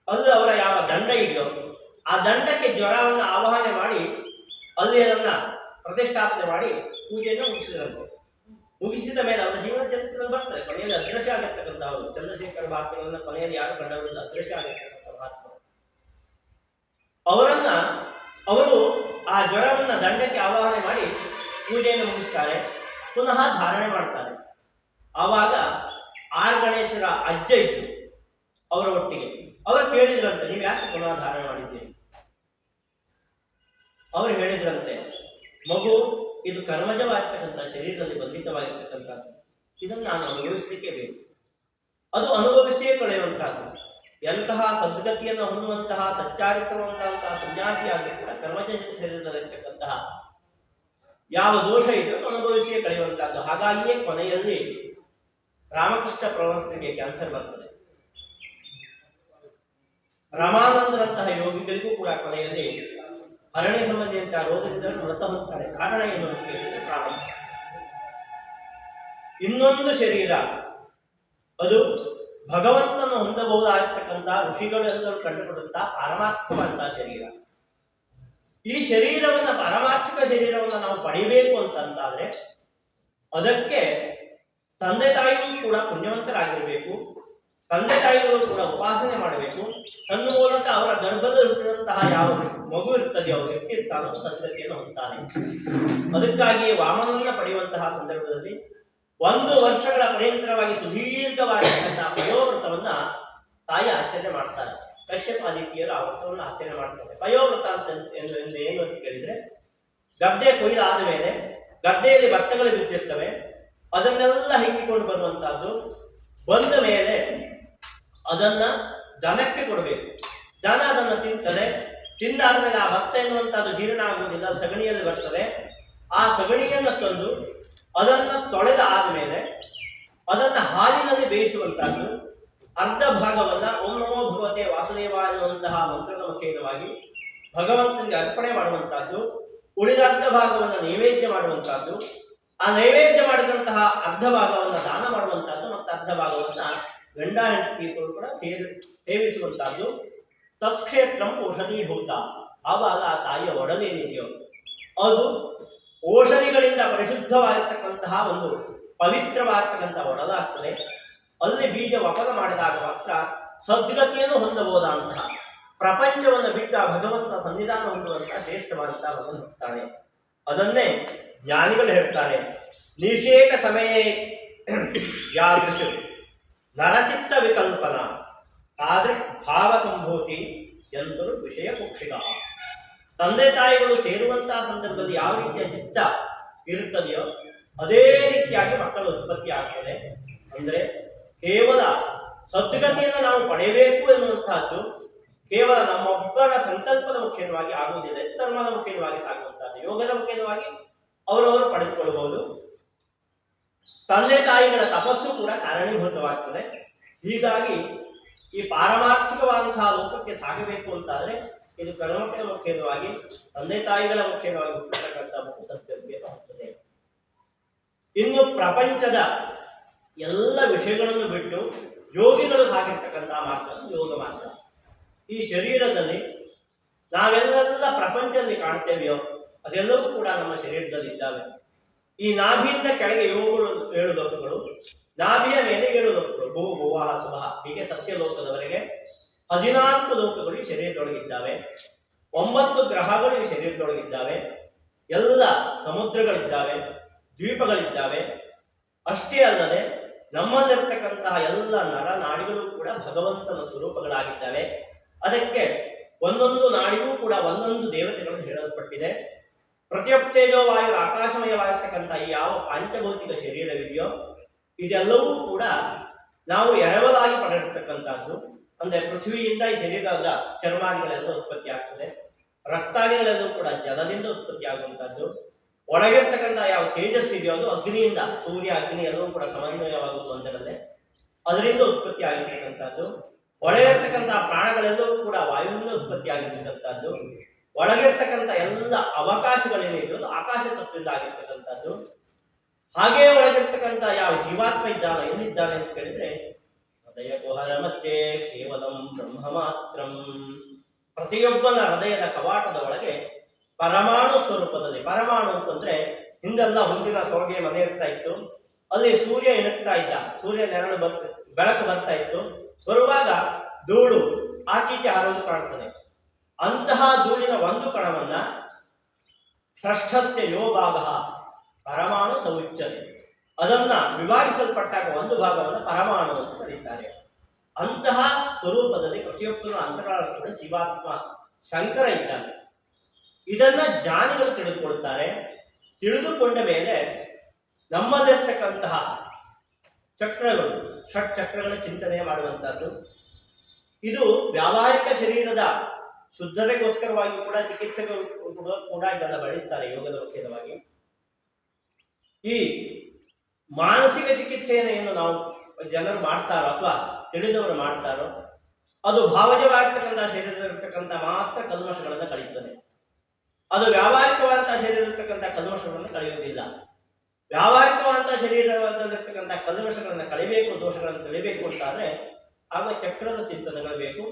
ಅಲ್ಲಿ ಅವರ ಯಾವ ದಂಡ ಇದೆಯೋ ಆ ದಂಡಕ್ಕೆ ಜ್ವರವನ್ನು ಆವಾಹನೆ ಮಾಡಿ ಅಲ್ಲಿ ಅದನ್ನ ಪ್ರತಿಷ್ಠಾಪನೆ ಮಾಡಿ ಪೂಜೆಯನ್ನು ಮುಗಿಸಿದಂತೆ. ಮುಗಿಸಿದ ಮೇಲೆ ಅವರ ಜೀವನ ಚರಿತ್ರೆ ಬರ್ತದೆ. ಕೊನೆಯಲ್ಲಿ ಅದೃಶ್ಯ ಆಗಿರ್ತಕ್ಕಂಥವರು ಚಂದ್ರಶೇಖರ ಭಾರತಿಗಳನ್ನ ಕೊನೆಯಲ್ಲಿ ಯಾರು ಕಂಡವರಿಲ್ಲ, ಅದೃಶ್ಯ ಆಗಿರ್ತಕ್ಕಂಥ ಮಹಾತ್ಮ. ಅವರು ಆ ಜ್ವರವನ್ನ ದಂಡಕ್ಕೆ ಆವಾಹನೆ ಮಾಡಿ ಪೂಜೆಯನ್ನು ಮುಗಿಸ್ತಾರೆ, ಪುನಃ ಧಾರಣೆ ಮಾಡ್ತಾರೆ. ಆವಾಗ ಆರ್ ಗಣೇಶರ ಅಜ್ಜ ಇತ್ತು ಅವರ ಒಟ್ಟಿಗೆ. ಅವರು ಕೇಳಿದ್ರಂತೆ, ನೀವು ಯಾಕೆ ಪುನಃ ಧಾರಣೆ ಮಾಡಿದ್ದೀರಿ? ಅವರು ಹೇಳಿದ್ರಂತೆ, ಮಗು ಇದು ಕರ್ಮಜವಾಗಿರ್ತಕ್ಕಂಥ ಶರೀರದಲ್ಲಿ ಬಂಧಿತವಾಗಿರ್ತಕ್ಕಂಥದ್ದು, ಇದನ್ನು ನಾನು ಅನುಭವಿಸಲಿಕ್ಕೆ ಬೇಕು. ಅದು ಅನುಭವಿಸಿಯೇ ಕಳೆಯುವಂತಹದ್ದು. ಎಂತಹ ಸದ್ಗತಿಯನ್ನು ಹೊಂದುವಂತಹ ಸಚ್ಚಾರಿತ್ರವಂತಹ ಸನ್ಯಾಸಿಯಾಗಿ ಕೂಡ ಕರ್ಮಜ ಶರೀರದಲ್ಲಿರ್ತಕ್ಕಂತಹ ಯಾವ ದೋಷ ಇದೆಯೋ ಅನುಭವಿಸಿಯೇ ಕಳೆಯುವಂತಹದ್ದು. ಹಾಗಾಗಿಯೇ ಕೊನೆಯಲ್ಲಿ ರಾಮಕೃಷ್ಣ ಪರಮಹಂಸರಿಗೆ ಕ್ಯಾನ್ಸರ್ ಬರ್ತದೆ. ರಮಾನಂದರಂತಹ ಯೋಗಿಗಳಿಗೂ ಕೂಡ ಕೊನೆಯಲ್ಲಿ ಹರಣೆ ಸಂಬಂಧಿಯಂತಹ ರೋಗದಿಂದ ಮೃತ ಹೊಂದ್ತಾರೆ. ಕಾರಣ ಏನು ಅಂತ ಹೇಳಿದ್ರೆ ಪ್ರಾರಂಭ. ಇನ್ನೊಂದು ಶರೀರ ಅದು ಭಗವಂತನ ಹೊಂದಬಹುದಾಗಿರ್ತಕ್ಕಂಥ ಋಷಿಗಳೆಲ್ಲರೂ ಕಂಡುಕೊಂಡಂತಹ ಪಾರಮಾರ್ಥಿಕವಾದಂತಹ ಶರೀರ. ಈ ಶರೀರವನ್ನ, ಪಾರಮಾರ್ಥಿಕ ಶರೀರವನ್ನ ನಾವು ಪಡಿಬೇಕು ಅಂತಂತಾದ್ರೆ ಅದಕ್ಕೆ ತಂದೆ ತಾಯಿಯೂ ಕೂಡ ಪುಣ್ಯವಂತರಾಗಿರಬೇಕು, ತಂದೆ ತಾಯಿಗಳು ಕೂಡ ಉಪಾಸನೆ ಮಾಡಬೇಕು. ತನ್ನ ಮೂಲಕ ಅವರ ಗರ್ಭದಲ್ಲಿ ಹುಟ್ಟಿದಂತಹ ಯಾವ ಮಗು ಇರ್ತದೆ, ಯಾವ ವ್ಯಕ್ತಿ ಇರ್ತಾನೋ ಸದ್ಗತಿಯನ್ನು ಹೊಂದುತ್ತಾನೆ. ಅದಕ್ಕಾಗಿ ವಾಮನನ್ನ ಪಡೆಯುವಂತಹ ಸಂದರ್ಭದಲ್ಲಿ 1 ವರ್ಷಗಳ ಪರ್ಯಂತರವಾಗಿ ಸುದೀರ್ಘವಾಗಿರ್ತಕ್ಕಂತಹ ಪಯೋವ್ರತವನ್ನ ತಾಯಿ ಆಚರಣೆ ಮಾಡ್ತಾರೆ. ಕಶ್ಯಪಾದಿತಿಯರು ಆ ವ್ರತವನ್ನು ಆಚರಣೆ ಮಾಡ್ತಾರೆ. ಪಯೋವ್ರತ ಅಂತ ಏನು ಅಂತ ಕೇಳಿದ್ರೆ, ಗದ್ದೆ ಕೊಯ್ದಾದ ಮೇಲೆ ಗದ್ದೆಯಲ್ಲಿ ಭತ್ತಗಳು ಬಿದ್ದಿರ್ತವೆ, ಅದನ್ನೆಲ್ಲ ಹಿಕ್ಕಿಕೊಂಡು ಬರುವಂತಹದ್ದು. ಬಂದ ಮೇಲೆ ಅದನ್ನ ದನಕ್ಕೆ ಕೊಡಬೇಕು. ದನ ಅದನ್ನು ತಿಂತದೆ. ತಿಂದಾದ್ಮೇಲೆ ಆ ಭತ್ತ ಎನ್ನುವಂತಹದ್ದು ಜೀರ್ಣ ಆಗುವುದಿಲ್ಲ, ಅದು ಸಗಣಿಯಲ್ಲಿ ಬರ್ತದೆ. ಆ ಸಗಣಿಯನ್ನು ತಂದು ಅದನ್ನ ತೊಳೆದ ಆದ್ಮೇಲೆ ಅದನ್ನ ಹಾಲಿನಲ್ಲಿ ಬೇಯಿಸುವಂತಹದ್ದು. ಅರ್ಧ ಭಾಗವನ್ನ ಓಂ ನಮೋ ಭಗವತೆ ವಾಸುದೇವ ಎನ್ನುವಂತಹ ಮಂತ್ರದ ಮುಖೇನವಾಗಿ ಭಗವಂತನಿಗೆ ಅರ್ಪಣೆ ಮಾಡುವಂತಹದ್ದು. ಉಳಿದ ಅರ್ಧ ಭಾಗವನ್ನು ನೈವೇದ್ಯ ಮಾಡುವಂತಹದ್ದು. ಆ ನೈವೇದ್ಯ ಮಾಡಿದಂತಹ ಅರ್ಧ ಭಾಗವನ್ನ ದಾನ ಮಾಡುವಂತಹದ್ದು, ಮತ್ತು ಅರ್ಧ ಭಾಗವನ್ನ ಗಂಡ ಹೆಂಡತಿಗಳು ಕೂಡ ಸೇವಿಸುವಂತಹದ್ದು. ತತ್ಕ್ಷೇತ್ರಂ ಔಷಧೀಭೂತ. ಆವಾಗ ಆ ತಾಯಿಯ ಒಡಲೇನಿದೆಯೋ ಅದು ಔಷಧಿಗಳಿಂದ ಪರಿಶುದ್ಧವಾಗಿರ್ತಕ್ಕಂತಹ ಒಂದು ಪವಿತ್ರವಾಗಿರ್ತಕ್ಕಂಥ ಒಡಲಾಗ್ತದೆ. ಅಲ್ಲಿ ಬೀಜ ವಪನ ಮಾಡಿದಾಗ ಮಾತ್ರ ಸದ್ಗತಿಯನ್ನು ಹೊಂದಬಹುದಾದಂತಹ, ಪ್ರಪಂಚವನ್ನು ಬಿಟ್ಟ ಭಗವಂತ ಸನ್ನಿಧಾನ ಹೊಂದುವಂತಹ ಶ್ರೇಷ್ಠವಾದಂತಹ ಮಗನು ಹೋಗ್ತಾನೆ. ಅದನ್ನೇ ಜ್ಞಾನಿಗಳು ಹೇಳ್ತಾರೆ, ನಿಷೇಕ ಸಮಯೇ ಯಾದೃಶು ನರಚಿತ್ತ ವಿಕಲ್ಪನ ತಾದೃಕ್ ಭಾವ ಸಂಭೂತಿ ಜಂತುರು ವಿಷಯ ಕುಕ್ಷಿಕ. ತಂದೆ ತಾಯಿಗಳು ಸೇರುವಂತಹ ಸಂದರ್ಭದಲ್ಲಿ ಯಾವ ರೀತಿಯ ಚಿತ್ತ ಇರುತ್ತದೆಯೋ ಅದೇ ರೀತಿಯಾಗಿ ಮಕ್ಕಳ ಉತ್ಪತ್ತಿ ಆಗ್ತದೆ. ಅಂದ್ರೆ ಕೇವಲ ಸದ್ಗತಿಯನ್ನು ನಾವು ಪಡೆಯಬೇಕು ಎನ್ನುವಂತಹದ್ದು ಕೇವಲ ನಮ್ಮೊಬ್ಬರ ಸಂಕಲ್ಪದ ಮುಖೇನವಾಗಿ ಆಗುವುದಿಲ್ಲ, ಕರ್ಮದ ಮುಖೇನವಾಗಿ ಸಾಗುವಂತಹದ್ದು. ಯೋಗದ ಮುಖೇನವಾಗಿ ಅವರವರು ಪಡೆದುಕೊಳ್ಳಬಹುದು. ತಂದೆ ತಾಯಿಗಳ ತಪಸ್ಸು ಕೂಡ ಕಾರಣೀಭೂತವಾಗ್ತದೆ. ಹೀಗಾಗಿ ಈ ಪಾರಮಾರ್ಥಿಕವಾದಂತಹ ಲೋಕಕ್ಕೆ ಸಾಗಬೇಕು ಅಂತಾದ್ರೆ ಇದು ಕರ್ಮಕ್ಕೆ ಮುಖೇನವಾಗಿ, ತಂದೆ ತಾಯಿಗಳ ಮುಖೇನವಾಗಿ ಹುಟ್ಟತಕ್ಕಂಥ ಸದ್ಗತಿಯನ್ನು ಹೊಂದುತ್ತದೆ. ಇನ್ನು ಪ್ರಪಂಚದ ಎಲ್ಲ ವಿಷಯಗಳನ್ನು ಬಿಟ್ಟು ಯೋಗಿಗಳು ಸಾಗಿರ್ತಕ್ಕಂತಹ ಮಾರ್ಗ ಯೋಗ ಮಾರ್ಗ. ಈ ಶರೀರದಲ್ಲಿ ನಾವೆಲ್ಲ ಪ್ರಪಂಚದಲ್ಲಿ ಕಾಣ್ತೇವೆಯೋ ಅದೆಲ್ಲವೂ ಕೂಡ ನಮ್ಮ ಶರೀರದಲ್ಲಿ ಇದ್ದಾವೆ. ಈ ನಾಭಿಯಿಂದ ಕೆಳಗೆ 7 ಲೋಕಗಳು, ನಾಭಿಯ ಮೇಲೆ 7 ಲೋಕಗಳು, ಭೂ ಭುವಃ ಸುಭಃ, ಹೀಗೆ ಸತ್ಯಲೋಕದವರೆಗೆ 14 ಲೋಕಗಳು ಈ ಶರೀರದೊಳಗಿದ್ದಾವೆ. 9 ಗ್ರಹಗಳು ಈ ಶರೀರದೊಳಗಿದ್ದಾವೆ. ಎಲ್ಲ ಸಮುದ್ರಗಳಿದ್ದಾವೆ, ದ್ವೀಪಗಳಿದ್ದಾವೆ. ಅಷ್ಟೇ ಅಲ್ಲದೆ ನಮ್ಮಲ್ಲಿರ್ತಕ್ಕಂತಹ ಎಲ್ಲ ನರನಾಡಿಗಳು ಕೂಡ ಭಗವಂತನ ಸ್ವರೂಪಗಳಾಗಿದ್ದಾವೆ. ಅದಕ್ಕೆ ಒಂದೊಂದು ನಾಡಿಗೂ ಕೂಡ ಒಂದೊಂದು ದೇವತೆಗಳನ್ನು ಹೇಳಲ್ಪಟ್ಟಿದೆ. ಪ್ರತಿಯೊತ್ತೇಜೋ ವಾಯು ಆಕಾಶಮಯವಾಗಿರ್ತಕ್ಕಂಥ ಈ ಯಾವ ಪಾಂಚಭೌತಿಕ ಶರೀರವಿದೆಯೋ ಇದೆಲ್ಲವೂ ಕೂಡ ನಾವು ಎರವಲಾಗಿ ಪಡೆದಿರ್ತಕ್ಕಂಥದ್ದು. ಅಂದ್ರೆ ಪೃಥ್ವಿಯಿಂದ ಈ ಶರೀರದ ಚರ್ಮಾದಿಗಳೆಲ್ಲ ಉತ್ಪತ್ತಿ ಆಗ್ತದೆ. ರಕ್ತಾದಿಗಳೆಲ್ಲವೂ ಕೂಡ ಜಲದಿಂದ ಉತ್ಪತ್ತಿ ಆಗುವಂತಹದ್ದು. ಒಳಗಿರ್ತಕ್ಕಂಥ ಯಾವ ತೇಜಸ್ ಇದೆಯೋ ಅದು ಅಗ್ನಿಯಿಂದ, ಸೂರ್ಯ ಅಗ್ನಿ ಎಲ್ಲವೂ ಕೂಡ ಸಮನ್ವಯವಾಗುವುದು ಒಂದರಲ್ಲೇ, ಅದರಿಂದ ಉತ್ಪತ್ತಿ ಆಗಿರ್ತಕ್ಕಂಥದ್ದು. ಒಳಗಿರ್ತಕ್ಕಂತಹ ಪ್ರಾಣಗಳೆಲ್ಲವೂ ಕೂಡ ವಾಯುವಿನಿಂದ ಉತ್ಪತ್ತಿ ಆಗಿರ್ತಕ್ಕಂಥದ್ದು. ಒಳಗಿರ್ತಕ್ಕಂಥ ಎಲ್ಲ ಅವಕಾಶಗಳೇನಿದೆಯೋ ಆಕಾಶ ತತ್ವದಿಂದ ಆಗಿರ್ತಕ್ಕಂಥದ್ದು. ಹಾಗೆಯೇ ಒಳಗಿರ್ತಕ್ಕಂಥ ಯಾವ ಜೀವಾತ್ಮ ಇದ್ದಾನೆ, ಎಲ್ಲಿದ್ದಾನೆ ಅಂತ ಕೇಳಿದ್ರೆ ಹೃದಯ ಕುಹರ ಮಧ್ಯೆ ಕೇವಲಂ ಬ್ರಹ್ಮ ಮಾತ್ರಂ. ಪ್ರತಿಯೊಬ್ಬನ ಹೃದಯದ ಕವಾಟದ ಒಳಗೆ ಪರಮಾಣು ಸ್ವರೂಪದಲ್ಲಿ, ಪರಮಾಣು ಅಂತಂದ್ರೆ ಹಿಂದೆಲ್ಲ ಹುಂಡಿನ ಸೊರಗೆ ಮನೆ ಇರ್ತಾ ಇತ್ತು, ಅಲ್ಲಿ ಸೂರ್ಯ ಇಣುಕ್ತಾ ಇದ್ದ, ಸೂರ್ಯ ಬೆಳಕು ಬರ್ತಾ ಇತ್ತು. ಬರುವಾಗ ಧೂಳು ಆಚೀಚೆ ಹಾರೋದು ಕಾಣ್ತದೆ. ಅಂತಹ ಧೂಳಿನ ಒಂದು ಕಣವನ್ನ ಷಷ್ಠಸ್ಯ ಯೋ ಭಾಗ ಪರಮಾಣು ಸೌಚ್ಯತೆ, ಅದನ್ನ ವಿಭಾಗಿಸಲ್ಪಟ್ಟಾಗ ಒಂದು ಭಾಗವನ್ನು ಪರಮಾಣು ಅಂತ ಕರೀತಾರೆ. ಅಂತಹ ಸ್ವರೂಪದಲ್ಲಿ ಪ್ರತಿಯೊಬ್ಬನ ಅಂತರಾಳ ಜೀವಾತ್ಮ ಶಂಕರ ಇದ್ದಾನೆ. ಇದನ್ನ ಜ್ಞಾನಿಗಳು ತಿಳಿದುಕೊಳ್ತಾರೆ. ತಿಳಿದುಕೊಂಡ ಮೇಲೆ ನಮ್ಮಲ್ಲಿರ್ತಕ್ಕಂತಹ ಚಕ್ರಗಳು, ಷಟ್ ಚಕ್ರಗಳ ಚಿಂತನೆ ಮಾಡುವಂತಹದ್ದು. ಇದು ವ್ಯಾವಹಾರಿಕ ಶರೀರದ ಶುದ್ಧತೆಗೋಸ್ಕರವಾಗಿ ಕೂಡ, ಚಿಕಿತ್ಸೆಗಳು ಕೂಡ ಇದನ್ನು ಬಳಸ್ತಾರೆ ಯೋಗದ ಮುಖ್ಯವಾಗಿ. ಈ ಮಾನಸಿಕ ಚಿಕಿತ್ಸೆಯನ್ನು ಏನು ನಾವು ಜನರು ಮಾಡ್ತಾರೋ ಅಥವಾ ತಿಳಿದವರು ಮಾಡ್ತಾರೋ, ಅದು ಭಾವಜವಾಗಿರ್ತಕ್ಕಂಥ ಶರೀರದಲ್ಲಿರ್ತಕ್ಕಂಥ ಮಾತ್ರ ಕಲ್ಮಶಗಳನ್ನು ಕಳೆಯುತ್ತದೆ. ಅದು ವ್ಯಾವಹಾರಿಕವಾದಂತಹ ಶರೀರದಲ್ಲಿರ್ತಕ್ಕಂಥ ಕಲ್ಮಶಗಳನ್ನು ಕಳೆಯುವುದಿಲ್ಲ. ವ್ಯಾವಹಾರಿಕವಾದಂತಹ ಶರೀರದಲ್ಲಿರ್ತಕ್ಕಂಥ ಕಲ್ಮಶಗಳನ್ನು ಕಳಿಬೇಕು, ದೋಷಗಳನ್ನು ಕಳಿಬೇಕು ಅಂತಾದ್ರೆ ಆಗ ಚಕ್ರದ ಚಿಂತನೆಗಳು ಬೇಕು.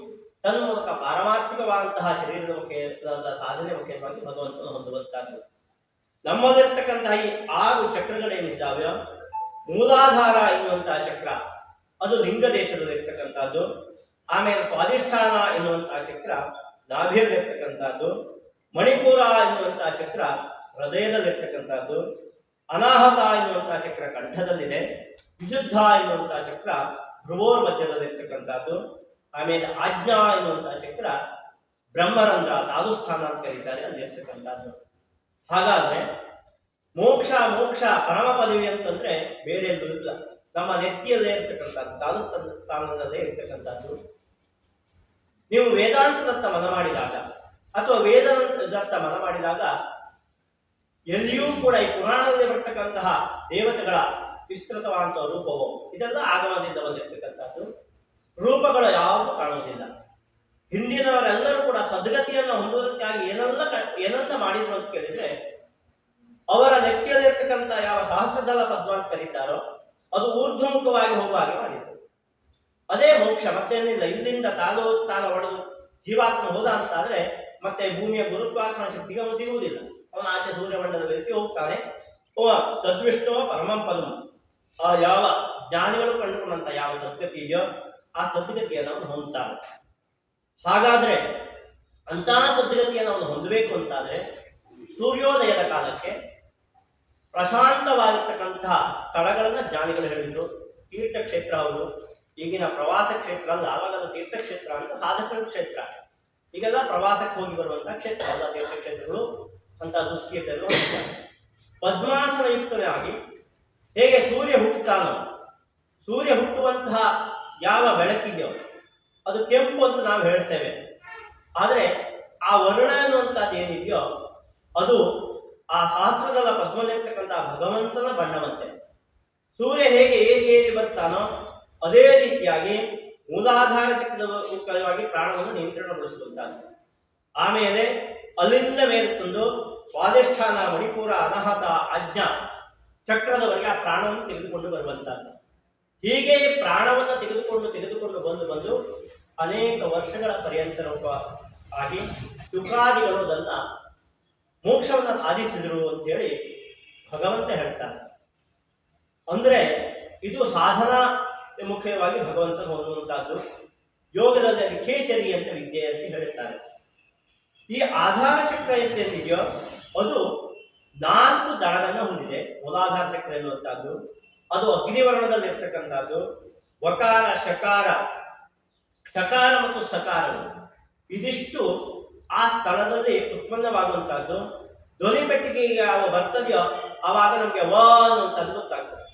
ತನ್ಮೂಲಕ ಪಾರಮಾರ್ಥಿಕವಾದಂತಹ ಶರೀರದ ಮುಖ್ಯವಾದ ಸಾಧನೆ ಮುಖ್ಯವಾಗಿ ಭಗವಂತನು ಹೊಂದುವಂತಹದ್ದು. ನಮ್ಮಲ್ಲಿರ್ತಕ್ಕಂತಹ ಈ 6 ಚಕ್ರಗಳೇನಿದ್ದಾವೆ, ಮೂಲಾಧಾರ ಎನ್ನುವಂತಹ ಚಕ್ರ ಅದು ಲಿಂಗ ದೇಶದಲ್ಲಿರ್ತಕ್ಕಂಥದ್ದು. ಆಮೇಲೆ ಸ್ವಾಧಿಷ್ಠಾನ ಎನ್ನುವಂತಹ ಚಕ್ರ ನಾಭಿಯಲ್ಲಿರ್ತಕ್ಕಂಥದ್ದು. ಮಣಿಪುರ ಎನ್ನುವಂತಹ ಚಕ್ರ ಹೃದಯದಲ್ಲಿರ್ತಕ್ಕಂಥದ್ದು. ಅನಾಹತ ಎನ್ನುವಂತಹ ಚಕ್ರ ಕಂಠದಲ್ಲಿದೆ. ವಿಶುದ್ಧ ಎನ್ನುವಂತಹ ಚಕ್ರ ಭ್ರುವೋರ್ ಮಧ್ಯದಲ್ಲಿರ್ತಕ್ಕಂಥದ್ದು. ಆಮೇಲೆ ಆಜ್ಞಾ ಎನ್ನುವಂತಹ ಚಕ್ರ ಬ್ರಹ್ಮರಂಧ್ರ ತಾಲುಸ್ಥಾನ ಅಂತ ಕರೀತಾರೆ, ಅಲ್ಲಿರ್ತಕ್ಕಂಥದ್ದು. ಹಾಗಾದ್ರೆ ಮೋಕ್ಷ ಪರಮ ಪದವಿ ಅಂತಂದ್ರೆ ಬೇರೆ ಎಲ್ಲೂ ಇಲ್ಲ, ನಮ್ಮ ನೆತ್ತಿಯಲ್ಲೇ ಇರ್ತಕ್ಕಂಥದ್ದು, ತಾಲುಸ್ಥಾನದಲ್ಲೇ ಇರ್ತಕ್ಕಂಥದ್ದು. ನೀವು ವೇದಾಂತದತ್ತ ಮನ ಮಾಡಿದಾಗ ಅಥವಾ ವೇದದತ್ತ ಮನ ಮಾಡಿದಾಗ ಎಲ್ಲಿಯೂ ಕೂಡ ಈ ಪುರಾಣದಲ್ಲಿ ಬರ್ತಕ್ಕಂತಹ ದೇವತೆಗಳ ವಿಸ್ತೃತವಾದಂತಹ ರೂಪವು ಇದೆಲ್ಲ ಆಗಮನದಿಂದ ಬಂದಿರತಕ್ಕಂಥದ್ದು. ರೂಪಗಳು ಯಾವುದು ಕಾಣುವುದಿಲ್ಲ. ಹಿಂದಿನವರೆಲ್ಲರೂ ಕೂಡ ಸದ್ಗತಿಯನ್ನು ಹೊಂದುವುದಕ್ಕಾಗಿ ಏನನ್ನ ಮಾಡಿದ್ರು ಅಂತ ಕೇಳಿದ್ರೆ, ಅವರ ನೆತ್ತಿಯಲ್ಲಿರ್ತಕ್ಕಂಥ ಯಾವ ಸಹಸ್ರದಳ ಪದ್ಮ ಅಂತ ಕರೀತಾರೋ ಅದು ಊರ್ಧ್ವಮುಖವಾಗಿ ಹೋಗುವ ಹಾಗೆ ಮಾಡಿದರು. ಅದೇ ಮೋಕ್ಷ, ಮತ್ತೇನಿಲ್ಲ. ಇಲ್ಲಿಂದ ತಾಲೋಸ್ಥಾನ ಹೊಡೆದು ಜೀವಾತ್ಮ ಹೋದ ಅಂತಾದ್ರೆ ಮತ್ತೆ ಭೂಮಿಯ ಗುರುತ್ವಾಕರ್ಷಣ ಶಕ್ತಿಗೆ ಅವನು ಸಿಗುವುದಿಲ್ಲ. ಅವನ ಆಚೆ ಸೂರ್ಯಮಂಡಲದಲ್ಲಿ ಹೋಗ್ತಾನೆ. ತದ್ವಿಷ್ಟೋ ಪರಮಂ ಪದಂ, ಆ ಯಾವ ಜ್ಞಾನಿಗಳು ಕಂಡುಕೊಂಡಂತ ಯಾವ ಸದ್ಗತಿ ಇದೆಯೋ ಆ ಸದ್ಗತಿಯನ್ನು ಅವನು ಹೊಂದ್ತಾನೆ. ಹಾಗಾದ್ರೆ ಅಂತಹ ಸದ್ಗತಿಯನ್ನು ಅವನು ಹೊಂದಬೇಕು ಅಂತಾದ್ರೆ ಸೂರ್ಯೋದಯದ ಕಾಲಕ್ಕೆ ಪ್ರಶಾಂತವಾಗಿರ್ತಕ್ಕಂತಹ ಸ್ಥಳಗಳನ್ನ ಜ್ಞಾನಿಗಳು ಹೇಳಿದ್ರು. ತೀರ್ಥಕ್ಷೇತ್ರ ಹೌದು, ಈಗಿನ ಪ್ರವಾಸ ಕ್ಷೇತ್ರ ಅಲ್ಲ, ಆವಾಗಲ್ಲ ತೀರ್ಥಕ್ಷೇತ್ರ ಅಂತ ಸಾಧಕರ ಕ್ಷೇತ್ರ. ಈಗೆಲ್ಲ ಪ್ರವಾಸಕ್ಕೆ ಹೋಗಿ ಬರುವಂತಹ ಕ್ಷೇತ್ರ ಅಲ್ಲ ತೀರ್ಥಕ್ಷೇತ್ರಗಳು ಅಂತ ದುಷ್ಕೀರ್ತಿಯನ್ನು ಹೊಂದಿದ್ದಾರೆ. ಪದ್ಮಾಸನಯುಕ್ತನೇ ಆಗಿ ಹೇಗೆ ಸೂರ್ಯ ಹುಟ್ಟುತ್ತಾನೋ, ಸೂರ್ಯ ಹುಟ್ಟುವಂತಹ ಯಾವ ಬೆಳಕಿದೆಯೋ ಅದು ಕೆಂಪು ಅಂತ ನಾವು ಹೇಳ್ತೇವೆ. ಆದರೆ ಆ ವರ್ಣ ಅನ್ನುವಂಥದ್ದು ಏನಿದೆಯೋ ಅದು ಆ ಸಹಸ್ರದಳ ಪದ್ಮದಲ್ಲಿರ್ತಕ್ಕಂತಹ ಭಗವಂತನ ಬಣ್ಣವಂತೆ. ಸೂರ್ಯ ಹೇಗೆ ಏರಿ ಬರ್ತಾನೋ ಅದೇ ರೀತಿಯಾಗಿ ಮೂಲಾಧಾರ ಚಕ್ರದ ಮುಖವಾಗಿ ಪ್ರಾಣವನ್ನು ನಿಯಂತ್ರಣಗೊಳಿಸುವಂತಹದ್ದು. ಆಮೇಲೆ ಅಲ್ಲಿಂದ ಮೇಲೆ ತಂದು ಸ್ವಾಧಿಷ್ಠಾನ, ಮಣಿಪುರ, ಅನಾಹತ, ಆಜ್ಞಾ ಚಕ್ರದವರೆಗೆ ಆ ಪ್ರಾಣವನ್ನು ತೆಗೆದುಕೊಂಡು ಬರುವಂತಹದ್ದು. ಹೀಗೆ ಪ್ರಾಣವನ್ನು ತೆಗೆದುಕೊಂಡು ಬಂದು ಅನೇಕ ವರ್ಷಗಳ ಪರ್ಯಂತರ ಆಗಿ ಸುಖಾದಿಗಳು ಅದನ್ನ ಮೋಕ್ಷವನ್ನು ಸಾಧಿಸಿದರು ಅಂತೇಳಿ ಭಗವಂತ ಹೇಳ್ತಾನೆ. ಅಂದ್ರೆ ಇದು ಸಾಧನಾ ಮುಖ್ಯವಾಗಿ ಭಗವಂತನ ಹೊಂದುವಂತಹದ್ದು. ಯೋಗದಲ್ಲಿ ಅಲ್ಲಿ ಖೇಚರಿ ಅಂತ ವಿದ್ಯೆ ಅಂತ ಹೇಳುತ್ತಾರೆ. ಈ ಆಧಾರ ಚಕ್ರ ಎಂತೇನಿದೆಯೋ ಅದು 4 ದಳಗಳನ್ನು ಹೊಂದಿದೆ. ಮೂಲಾಧಾರ ಚಕ್ರ ಎನ್ನುವಂತಹದ್ದು ಅದು ಅಗ್ನಿವರ್ಣದಲ್ಲಿ ಇರ್ತಕ್ಕಂಥದ್ದು. ವಕಾರ, ಶಕಾರ ಮತ್ತು ಸಕಾರಗಳು ಇದಿಷ್ಟು ಆ ಸ್ಥಳದಲ್ಲಿ ಉತ್ಪನ್ನವಾಗುವಂತಹದ್ದು. ಧ್ವನಿ ಪೆಟ್ಟಿಗೆಗೆ ಯಾವ ಬರ್ತದೆಯೋ ಆವಾಗ ನಮಗೆ ವ ಅನ್ನುವಂಥದ್ದು ಗೊತ್ತಾಗ್ತದೆ.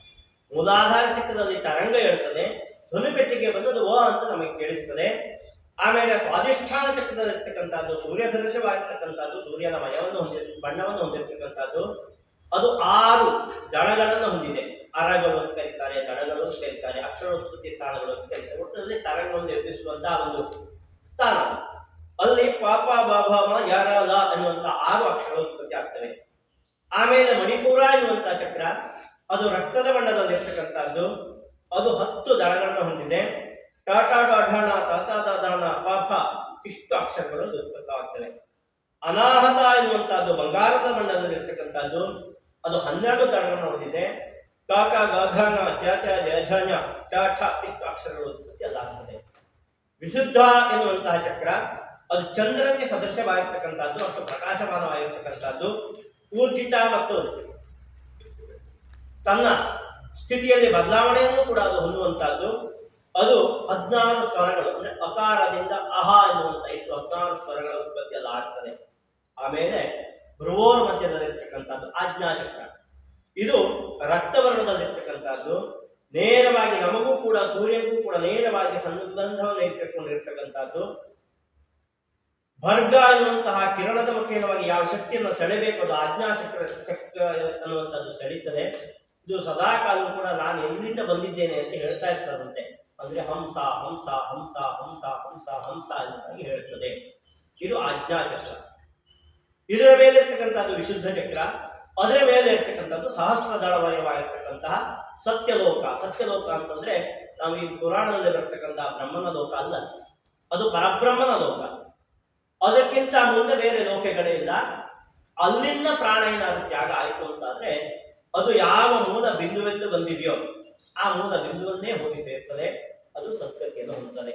ಮೂಲಾಧಾರ ಚಕ್ರದಲ್ಲಿ ತರಂಗ ಹೇಳ್ತದೆ, ಧ್ವನಿ ಪೆಟ್ಟಿಗೆ ಬಂದದ್ದು ವ ಅಂತ ನಮಗೆ ಕೇಳಿಸ್ತದೆ. ಆಮೇಲೆ ಸ್ವಾಧಿಷ್ಠಾನ ಚಕ್ರದಲ್ಲಿರ್ತಕ್ಕಂಥದ್ದು ಸೂರ್ಯ ಸದೃಶವಾಗಿರ್ತಕ್ಕಂಥದ್ದು, ಸೂರ್ಯನ ಬಣ್ಣವನ್ನು ಹೊಂದಿರತಕ್ಕಂಥದ್ದು. ಅದು 6 ದಳಗಳನ್ನು ಹೊಂದಿದೆ. ಅರಗಳು ಅಂತ ಕರೀತಾರೆ, ದಳಗಳು ಅಂತ ಕರೀತಾರೆ, ಅಕ್ಷರೋತ್ಪತ್ತಿ ಸ್ಥಾನಗಳು ಅಂತ ಕರೀತಾರೆ. ಒಟ್ಟಲ್ಲಿ ತರಂಗವನ್ನು ಎಬ್ಬಿಸುವಂತಹ ಒಂದು ಸ್ಥಾನ. ಅಲ್ಲಿ ಪಾಪ ಬಾಭಾಮ ಯಾರ ಲ ಅನ್ನುವಂಥ 6 ಅಕ್ಷರಗಳು ಉತ್ಪತ್ತಿ ಆಗ್ತವೆ. ಆಮೇಲೆ ಮಣಿಪುರ ಎನ್ನುವಂತಹ ಚಕ್ರ ಅದು ರಕ್ತದ ಬಣ್ಣದಲ್ಲಿರ್ತಕ್ಕಂಥದ್ದು. ಅದು 10 ದಳಗಳನ್ನು ಹೊಂದಿದೆ. ಟಾಟಾ ಡಾಢಾಣ ತಾತಾದಾನ ಪಾಪ ಇಷ್ಟು ಅಕ್ಷರಗಳು ಉತ್ಪತ್ತವಾಗ್ತವೆ. ಅನಾಹತ ಎನ್ನುವಂತಹದ್ದು ಬಂಗಾರದ ಬಣ್ಣದಲ್ಲಿರ್ತಕ್ಕಂಥದ್ದು. ಅದು 12 ದಳಗಳನ್ನು ಹೊಂದಿದೆ. ಕಾಕ ಗಘನ ಚ ಚ ಜ ಝ ಞ ಟ ಠ ಇಷ್ಟು ಅಕ್ಷರಗಳು ಉತ್ಪತ್ತಿ ಅದಾಗ್ತದೆ. ವಿಶುದ್ಧ ಎನ್ನುವಂತಹ ಚಕ್ರ ಅದು ಚಂದ್ರನಿಗೆ ಸದೃಶವಾಗಿರ್ತಕ್ಕಂಥದ್ದು, ಅಷ್ಟು ಪ್ರಕಾಶಮಾನವಾಗಿರ್ತಕ್ಕಂಥದ್ದು, ಊರ್ಜಿತ ಮತ್ತು ತನ್ನ ಸ್ಥಿತಿಯಲ್ಲಿ ಬದಲಾವಣೆಯನ್ನು ಕೂಡ ಅದು ಹೊಂದುವಂತಹದ್ದು. ಅದು 16 ಸ್ವರಗಳು ಅಂದ್ರೆ ಅಕಾರದಿಂದ ಅಹ ಎನ್ನುವಂತ ಇಷ್ಟು 16 ಸ್ವರಗಳ ಉತ್ಪತ್ತಿಯಲ್ಲಿ ಆಗ್ತದೆ. ಆಮೇಲೆ ಭ್ರುವೋರ್ ಮಧ್ಯದಲ್ಲಿರ್ತಕ್ಕಂಥದ್ದು ಆಜ್ಞಾಚಕ್ರ. ಇದು ರಕ್ತವರ್ಣದಲ್ಲಿರ್ತಕ್ಕಂಥದ್ದು, ನೇರವಾಗಿ ನಮಗೂ ಕೂಡ ಸೂರ್ಯನಿಗೂ ಕೂಡ ನೇರವಾಗಿ ಸಂಬಂಧವನ್ನು ಇಟ್ಟುಕೊಂಡಿರ್ತಕ್ಕಂಥದ್ದು. ಭರ್ಗ ಎನ್ನುವಂತಹ ಕಿರಣದ ಮುಖೇನವಾಗಿ ಯಾವ ಶಕ್ತಿಯನ್ನು ಸೆಳೆಬೇಕು ಅದು ಚಕ್ರ ಅನ್ನುವಂಥದ್ದು ಸೆಳೀತದೆ. ಇದು ಸದಾಕಾಲವೂ ಕೂಡ ನಾನು ಎಲ್ಲಿಂದ ಬಂದಿದ್ದೇನೆ ಅಂತ ಹೇಳ್ತಾ ಇರ್ತದಂತೆ. ಅಂದ್ರೆ ಹಂಸ ಹಂಸ ಹಂಸ ಹಂಸ ಹಂಸ ಹಂಸ ಎಂಬುದಾಗಿ ಹೇಳ್ತದೆ. ಇದು ಆಜ್ಞಾಚಕ್ರ. ಇದರ ಮೇಲೆ ಇರ್ತಕ್ಕಂಥದ್ದು ವಿಶುದ್ಧ ಚಕ್ರ. ಅದರ ಮೇಲೆ ಇರ್ತಕ್ಕಂಥದ್ದು ಸಹಸ್ರದಳಮಯವಾಗಿರ್ತಕ್ಕಂತಹ ಸತ್ಯಲೋಕ. ಸತ್ಯಲೋಕ ಅಂತಂದ್ರೆ ನಾವು ಈ ಪುರಾಣದಲ್ಲಿ ಬರ್ತಕ್ಕಂತಹ ಬ್ರಹ್ಮನ ಲೋಕ ಅಲ್ಲ, ಅದು ಪರಬ್ರಹ್ಮನ ಲೋಕ. ಅದಕ್ಕಿಂತ ಮುಂದೆ ಬೇರೆ ಲೋಕಗಳೇ ಇಲ್ಲ. ಅಲ್ಲಿಂದ ಪ್ರಾಣ ಏನಾದ್ರು ತ್ಯಾಗ ಆಯಿತು ಅಂತಾದ್ರೆ ಅದು ಯಾವ ಮೂಲ ಬಿಂದುವೆಂದು ಬಂದಿದೆಯೋ ಆ ಮೂಲ ಬಿಂದುವನ್ನೇ ಹೋಗಿ ಸೇರ್ತದೆ, ಅದು ಸದ್ಗತಿಯನ್ನು ಹೊಂದುತ್ತದೆ.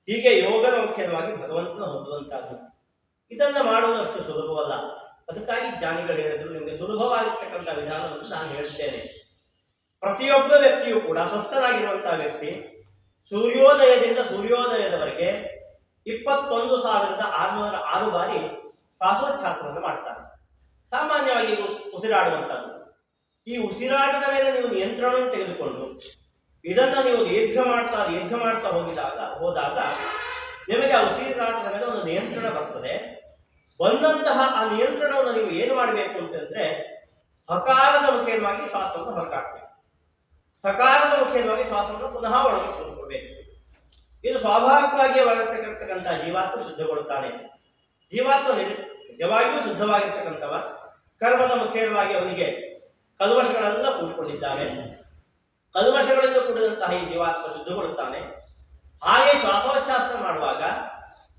ಹೀಗೆ ಯೋಗದ ಮುಖ್ಯವಾಗಿ ಭಗವಂತನ ಹೊಂದುವಂತಹದ್ದು. ಇದನ್ನ ಮಾಡುವುದು ಅಷ್ಟು ಸುಲಭವಲ್ಲ. ಅದಕ್ಕಾಗಿ ಜ್ಞಾನಿಗಳು ಹೇಳಿದ್ರು, ನಿಮಗೆ ಸುಲಭವಾಗಿರ್ತಕ್ಕಂಥ ವಿಧಾನವನ್ನು ನಾನು ಹೇಳ್ತೇನೆ. ಪ್ರತಿಯೊಬ್ಬ ವ್ಯಕ್ತಿಯೂ ಕೂಡ ಸ್ವಸ್ಥನಾಗಿರುವಂತಹ ವ್ಯಕ್ತಿ ಸೂರ್ಯೋದಯದಿಂದ ಸೂರ್ಯೋದಯದವರೆಗೆ 21,606 ಬಾರಿ ಶ್ವಾಸೋಚ್ಛ್ವಾಸವನ್ನು ಮಾಡ್ತಾರೆ. ಸಾಮಾನ್ಯವಾಗಿ ಉಸಿರಾಡುವಂತಹದ್ದು. ಈ ಉಸಿರಾಟದ ಮೇಲೆ ನೀವು ನಿಯಂತ್ರಣವನ್ನು ತೆಗೆದುಕೊಂಡು ಇದನ್ನ ನೀವು ದೀರ್ಘ ಮಾಡ್ತಾ ಹೋದಾಗ ನಿಮಗೆ ಆ ಉಸಿರಾಟದ ಮೇಲೆ ಒಂದು ನಿಯಂತ್ರಣ ಬರ್ತದೆ. ಬಂದಂತಹ ಆ ನಿಯಂತ್ರಣವನ್ನು ನೀವು ಏನು ಮಾಡಬೇಕು ಅಂತಂದ್ರೆ ಹಕಾರದ ಮುಖೇನವಾಗಿ ಶ್ವಾಸವನ್ನು ಹೊರಗಾಕಬೇಕು, ಸಕಾರದ ಮುಖೇನವಾಗಿ ಶ್ವಾಸವನ್ನು ಪುನಃ ಒಳಗೆ ತೆಗೆದುಕೊಳ್ಬೇಕು. ಇದು ಸ್ವಾಭಾವಿಕವಾಗಿ ಹೊರತಕ್ಕಂತಹ ಜೀವಾತ್ಮ ಶುದ್ಧಗೊಳ್ಳುತ್ತಾನೆ. ಜೀವಾತ್ಮ ನಿಜವಾಗಿಯೂ ಶುದ್ಧವಾಗಿರ್ತಕ್ಕಂಥವ. ಕರ್ಮದ ಮುಖೇನವಾಗಿ ಅವನಿಗೆ ಕಲ್ಮಶಗಳೆಲ್ಲ ಕೂಡಿಕೊಂಡಿದ್ದಾವೆ. ಕಲ್ಮಶಗಳಿಂದ ಕೂಡಿದಂತಹ ಈ ಜೀವಾತ್ಮ ಶುದ್ಧಗೊಳ್ಳುತ್ತಾನೆ. ಹಾಗೆ ಶ್ವಾಸೋಚ್ಛ್ವಾಸ ಮಾಡುವಾಗ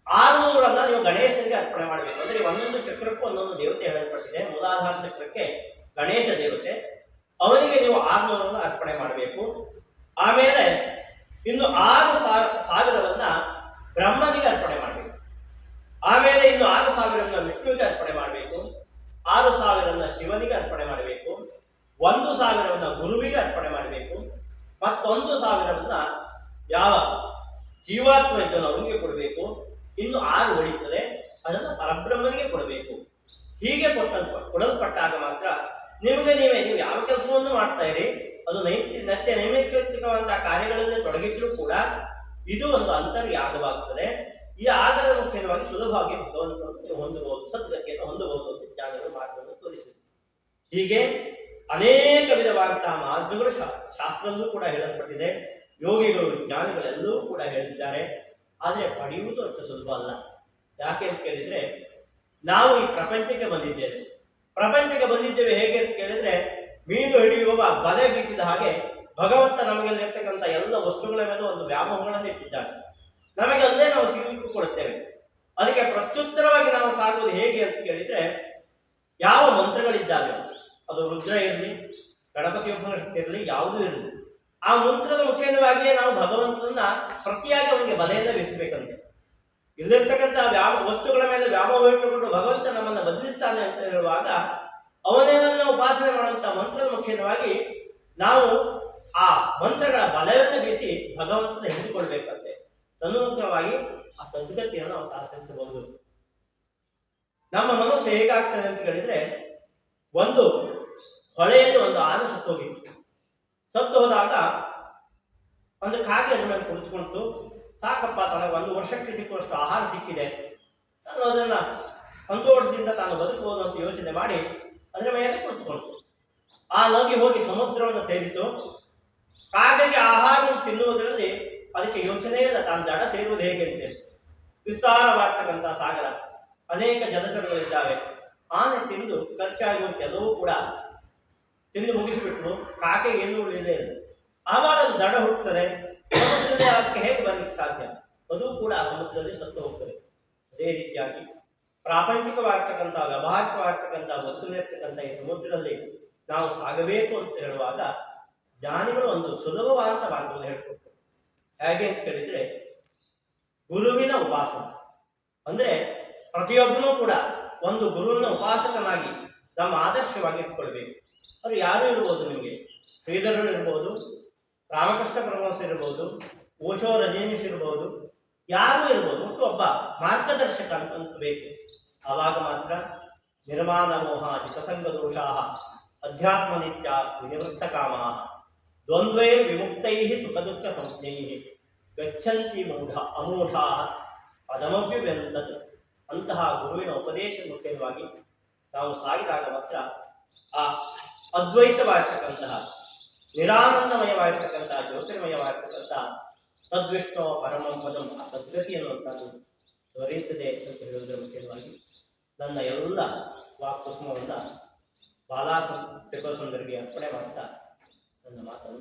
600 ನೀವು ಗಣೇಶನಿಗೆ ಅರ್ಪಣೆ ಮಾಡಬೇಕು. ಅಂದ್ರೆ ಒಂದೊಂದು ಚಕ್ರಕ್ಕೂ ಒಂದೊಂದು ದೇವತೆ ಹೇಳಲ್ಪಟ್ಟಿದೆ. ಮೂಲಾಧಾರ ಚಕ್ರಕ್ಕೆ ಗಣೇಶ ದೇವತೆ, ಅವನಿಗೆ ನೀವು 600 ಅರ್ಪಣೆ ಮಾಡಬೇಕು. ಆಮೇಲೆ ಇನ್ನು 6,000 ಬ್ರಹ್ಮನಿಗೆ ಅರ್ಪಣೆ ಮಾಡಬೇಕು. ಆಮೇಲೆ ಇನ್ನು 6,000 ವಿಷ್ಣುವಿಗೆ ಅರ್ಪಣೆ ಮಾಡಬೇಕು. 6,000 ಶಿವನಿಗೆ ಅರ್ಪಣೆ ಮಾಡಬೇಕು. 1,000 ಗುರುವಿಗೆ ಅರ್ಪಣೆ ಮಾಡಬೇಕು. ಮತ್ತೊಂದು 1,000 ಯಾವ ಜೀವಾತ್ಮ ಇದ್ದನೋ ಅವನಿಗೆ ಕೊಡಬೇಕು. ಇನ್ನು 6 ಉಳಿಯುತ್ತದೆ, ಅದನ್ನು ಪರಬ್ರಹ್ಮನಿಗೆ ಕೊಡಬೇಕು. ಹೀಗೆ ಕೊಡಲ್ಪಟ್ಟಾಗ ಮಾತ್ರ ನೀವು ಯಾವ ಕೆಲಸವನ್ನು ಮಾಡ್ತಾ ಇರಿ, ಅದು ನೈಮಿತ್ತಿಕವಂತಹ ಕಾರ್ಯಗಳಲ್ಲಿ ತೊಡಗಿದ್ರು ಕೂಡ ಇದು ಒಂದು ಅಂತರ್ಯಾಗವಾಗುತ್ತದೆ. ಈ ಆಧಾರದ ಮುಖ್ಯವಾಗಿ ಸುಲಭವಾಗಿ ಭಗವಂತನನ್ನು ನೀವು ಹೊಂದಬಹುದು, ಸದ್ಗತಿಯನ್ನು ಹೊಂದಬಹುದು ಅಂತ ಜ್ಞಾನಿಗಳು ಮಾರ್ಗವನ್ನು ತೋರಿಸಿದರು. ಹೀಗೆ ಅನೇಕ ವಿಧವಾದಂತಹ ಮಾರ್ಗಗಳು ಶಾಸ್ತ್ರದಲ್ಲೂ ಕೂಡ ಹೇಳಲ್ಪಟ್ಟಿದೆ. ಯೋಗಿಗಳು ಜ್ಞಾನಿಗಳೆಲ್ಲವೂ ಕೂಡ ಹೇಳಿದ್ದಾರೆ. ಆದರೆ ಪಡೆಯುವುದು ಅಷ್ಟು ಸುಲಭ ಅಲ್ಲ. ಯಾಕೆ ಅಂತ ಕೇಳಿದ್ರೆ ನಾವು ಈ ಪ್ರಪಂಚಕ್ಕೆ ಬಂದಿದ್ದೇವೆ ಹೇಗೆ ಅಂತ ಕೇಳಿದ್ರೆ ಮೀನು ಹಿಡಿಯುವ ಬಲೆ ಬೀಸಿದ ಹಾಗೆ ಭಗವಂತ ನಮಗೆಲ್ಲಿರ್ತಕ್ಕಂಥ ಎಲ್ಲ ವಸ್ತುಗಳ ಮೇಲೆ ಒಂದು ವ್ಯಾಮೋಹಗಳನ್ನು ಇಟ್ಟಿದ್ದಾನೆ. ನಮಗೆ ಅಲ್ಲೇ ನಾವು ಸಿಲುಕಿಕೊಳ್ಳುತ್ತೇವೆ. ಅದಕ್ಕೆ ಪ್ರತ್ಯುತ್ತರವಾಗಿ ನಾವು ಸಾಗುವುದು ಹೇಗೆ ಅಂತ ಕೇಳಿದ್ರೆ ಯಾವ ಮಂತ್ರಗಳಿದ್ದಾವೆ, ಅದು ರುದ್ರ ಇರಲಿ, ಗಣಪತಿ ಉಪನಿಷತ್ತು ಇರಲಿ, ಯಾವುದೂ ಇರಲಿ, ಆ ಮಂತ್ರದ ಮುಖೇನವಾಗಿಯೇ ನಾವು ಭಗವಂತನ ಪ್ರತಿಯಾಗಿ ಅವನಿಗೆ ಬಲೆಯಿಂದ ಬೀಸಬೇಕಂತೆ. ಇಲ್ಲಿರ್ತಕ್ಕಂಥ ವಸ್ತುಗಳ ಮೇಲೆ ವ್ಯಾಮೋಹ ಇಟ್ಟುಕೊಂಡು ಭಗವಂತ ನಮ್ಮನ್ನು ಬದಲಿಸ್ತಾನೆ ಅಂತ ಹೇಳುವಾಗ ಅವನೇನನ್ನು ಉಪಾಸನೆ ಮಾಡುವಂತಹ ಮಂತ್ರದ ಮುಖೇನವಾಗಿ ನಾವು ಆ ಮಂತ್ರಗಳ ಬಲವನ್ನು ಬೀಸಿ ಭಗವಂತನ ಹಿಡಿದುಕೊಳ್ಬೇಕಂತೆ. ತನ್ಮುಖವಾಗಿ ಆ ಸದ್ಗತಿಯನ್ನು ನಾವು ಸಾಧಿಸಬಹುದು. ನಮ್ಮ ಮನಸ್ಸು ಹೇಗಾಗ್ತದೆ ಅಂತ ಹೇಳಿದ್ರೆ, ಒಂದು ಹೊಳೆಯಲ್ಲಿ ಒಂದು ಆನೆ ಸತ್ತು ಹೋದಾಗ ಒಂದು ಕಾಗೆ ಅದ್ರ ಮೇಲೆ ಕುಳಿತುಕೊಂಡು ಸಾಕಪ್ಪ, ತನಗೆ 1 ವರ್ಷಕ್ಕೆ ಸಿಕ್ಕುವಷ್ಟು ಆಹಾರ ಸಿಕ್ಕಿದೆ, ನಾನು ಅದನ್ನ ಸಂತೋಷದಿಂದ ತಾನು ಬದುಕಬಹುದು ಅಂತ ಯೋಚನೆ ಮಾಡಿ ಅದರ ಮೇಲೆ ಕುಳಿತುಕೊಂಡು ಆ ನದಿ ಹೋಗಿ ಸಮುದ್ರವನ್ನು ಸೇರಿತು. ಕಾಗೆಗೆ ಆಹಾರವನ್ನು ತಿನ್ನುವುದರಲ್ಲಿ ಅದಕ್ಕೆ ಯೋಚನೆ ಇಲ್ಲ, ತಾನು ದಡ ಸೇರುವುದು ಹೇಗೆ ಅಂತೇಳಿ. ವಿಸ್ತಾರವಾಗ್ತಕ್ಕಂಥ ಸಾಗರ, ಅನೇಕ ಜಲಚರಗಳಿದ್ದಾವೆ. ಆನೆ ತಿಂದು ಖರ್ಚಾಗುವಂತೆ ಎಲ್ಲವೂ ಕೂಡ ತಿಂದು ಮುಗಿಸಿಬಿಟ್ರು. ಕಾಕೆಗೆ ಏನೂ ಉಳಿದೇ ಇಲ್ಲ. ಆವಾಗ ಅದು ದಡ ಹುಟ್ಟುತ್ತದೆ. ಸಮುದ್ರದಲ್ಲಿ ಅದಕ್ಕೆ ಹೇಗೆ ಬರ್ಲಿಕ್ಕೆ ಸಾಧ್ಯ? ಅದು ಕೂಡ ಆ ಸಮುದ್ರದಲ್ಲಿ ಸತ್ತು ಹೋಗ್ತದೆ. ಅದೇ ರೀತಿಯಾಗಿ ಪ್ರಾಪಂಚಿಕವಾಗಿರ್ತಕ್ಕಂಥ ವ್ಯಾವಹಾರಿಕವಾಗಿರ್ತಕ್ಕಂಥ ವಸ್ತುವಿರ್ತಕ್ಕಂಥ ಈ ಸಮುದ್ರದಲ್ಲಿ ನಾವು ಸಾಗಬೇಕು ಅಂತ ಹೇಳುವಾಗ ಜ್ಞಾನಿಗಳು ಒಂದು ಸುಲಭವಾದಂಥ ಮಾರ್ಗವನ್ನು ಹೇಳ್ಕೊಟ್ರು. ಹೇಗೆ ಅಂತ ಹೇಳಿದ್ರೆ, ಗುರುವಿನ ಉಪಾಸನ ಅಂದ್ರೆ ಪ್ರತಿಯೊಬ್ಬನೂ ಕೂಡ ಒಂದು ಗುರುವಿನ ಉಪಾಸಕನಾಗಿ ನಮ್ಮ ಆದರ್ಶವಾಗಿ ಇಟ್ಕೊಳ್ಬೇಕು. ಅವರು ಯಾರು ಇರ್ಬೋದು, ನಿಮಗೆ ಶ್ರೀಧರರು ಇರ್ಬೋದು, ರಾಮಕೃಷ್ಣ ಪರಮಹಂಸ ಇರ್ಬೋದು, ಓಶೋ ರಜನೀಶ್ ಇರ್ಬೋದು, ಯಾರೂ ಇರ್ಬೋದು, ಒಟ್ಟು ಒಬ್ಬ ಮಾರ್ಗದರ್ಶಕ ಅಂತ ಬೇಕು. ಆವಾಗ ಮಾತ್ರ ನಿರ್ಮಾಣ ಮೋಹ ಜಿತಸಂಗ ದೋಷಾ ಅಧ್ಯಾತ್ಮ ನಿತ್ಯ ವಿನಿವೃತ್ತ ಕಾಮಾ ದ್ವಂದ್ವೈರ್ ವಿಮುಕ್ತೈ ಸುಖ ದುಃಖ ಸಂಜ್ಞೈ ಗಚ್ಚಂತಿ ಅಮೂಢಾ ಪದಮವ್ಯ ವ್ಯಂತತ್. ಅಂತಹ ಗುರುವಿನ ಉಪದೇಶ ಮುಖ್ಯವಾಗಿ ನಾವು ಸಾಗಿದಾಗ ಮಾತ್ರ ಆ ಅದ್ವೈತವಾಗಿರ್ತಕ್ಕಂತಹ ನಿರಾನಂದಮಯವಾಗಿರ್ತಕ್ಕಂತಹ ಜ್ಯೋತಿರ್ಮಯವಾಗಿರ್ತಕ್ಕಂತಹ ತದ್ವಿಷ್ಣು ಪರಮಂ ಪದಂ ಆ ಸದ್ಗತಿ ಅನ್ನುವಂಥದ್ದು ದೊರೆಯುತ್ತದೆ ಅಂತ ಹೇಳುವುದರ ಮುಖ್ಯವಾಗಿ ನನ್ನ ಎಲ್ಲ ವಾಕುಸುಮವನ್ನು ಬಾಲಾ ತ್ರಿಪುರ ಸುಂದರಿಗೆ ಅರ್ಪಣೆ ಮಾಡ್ತಾ ನನ್ನ ಮಾತನ್ನು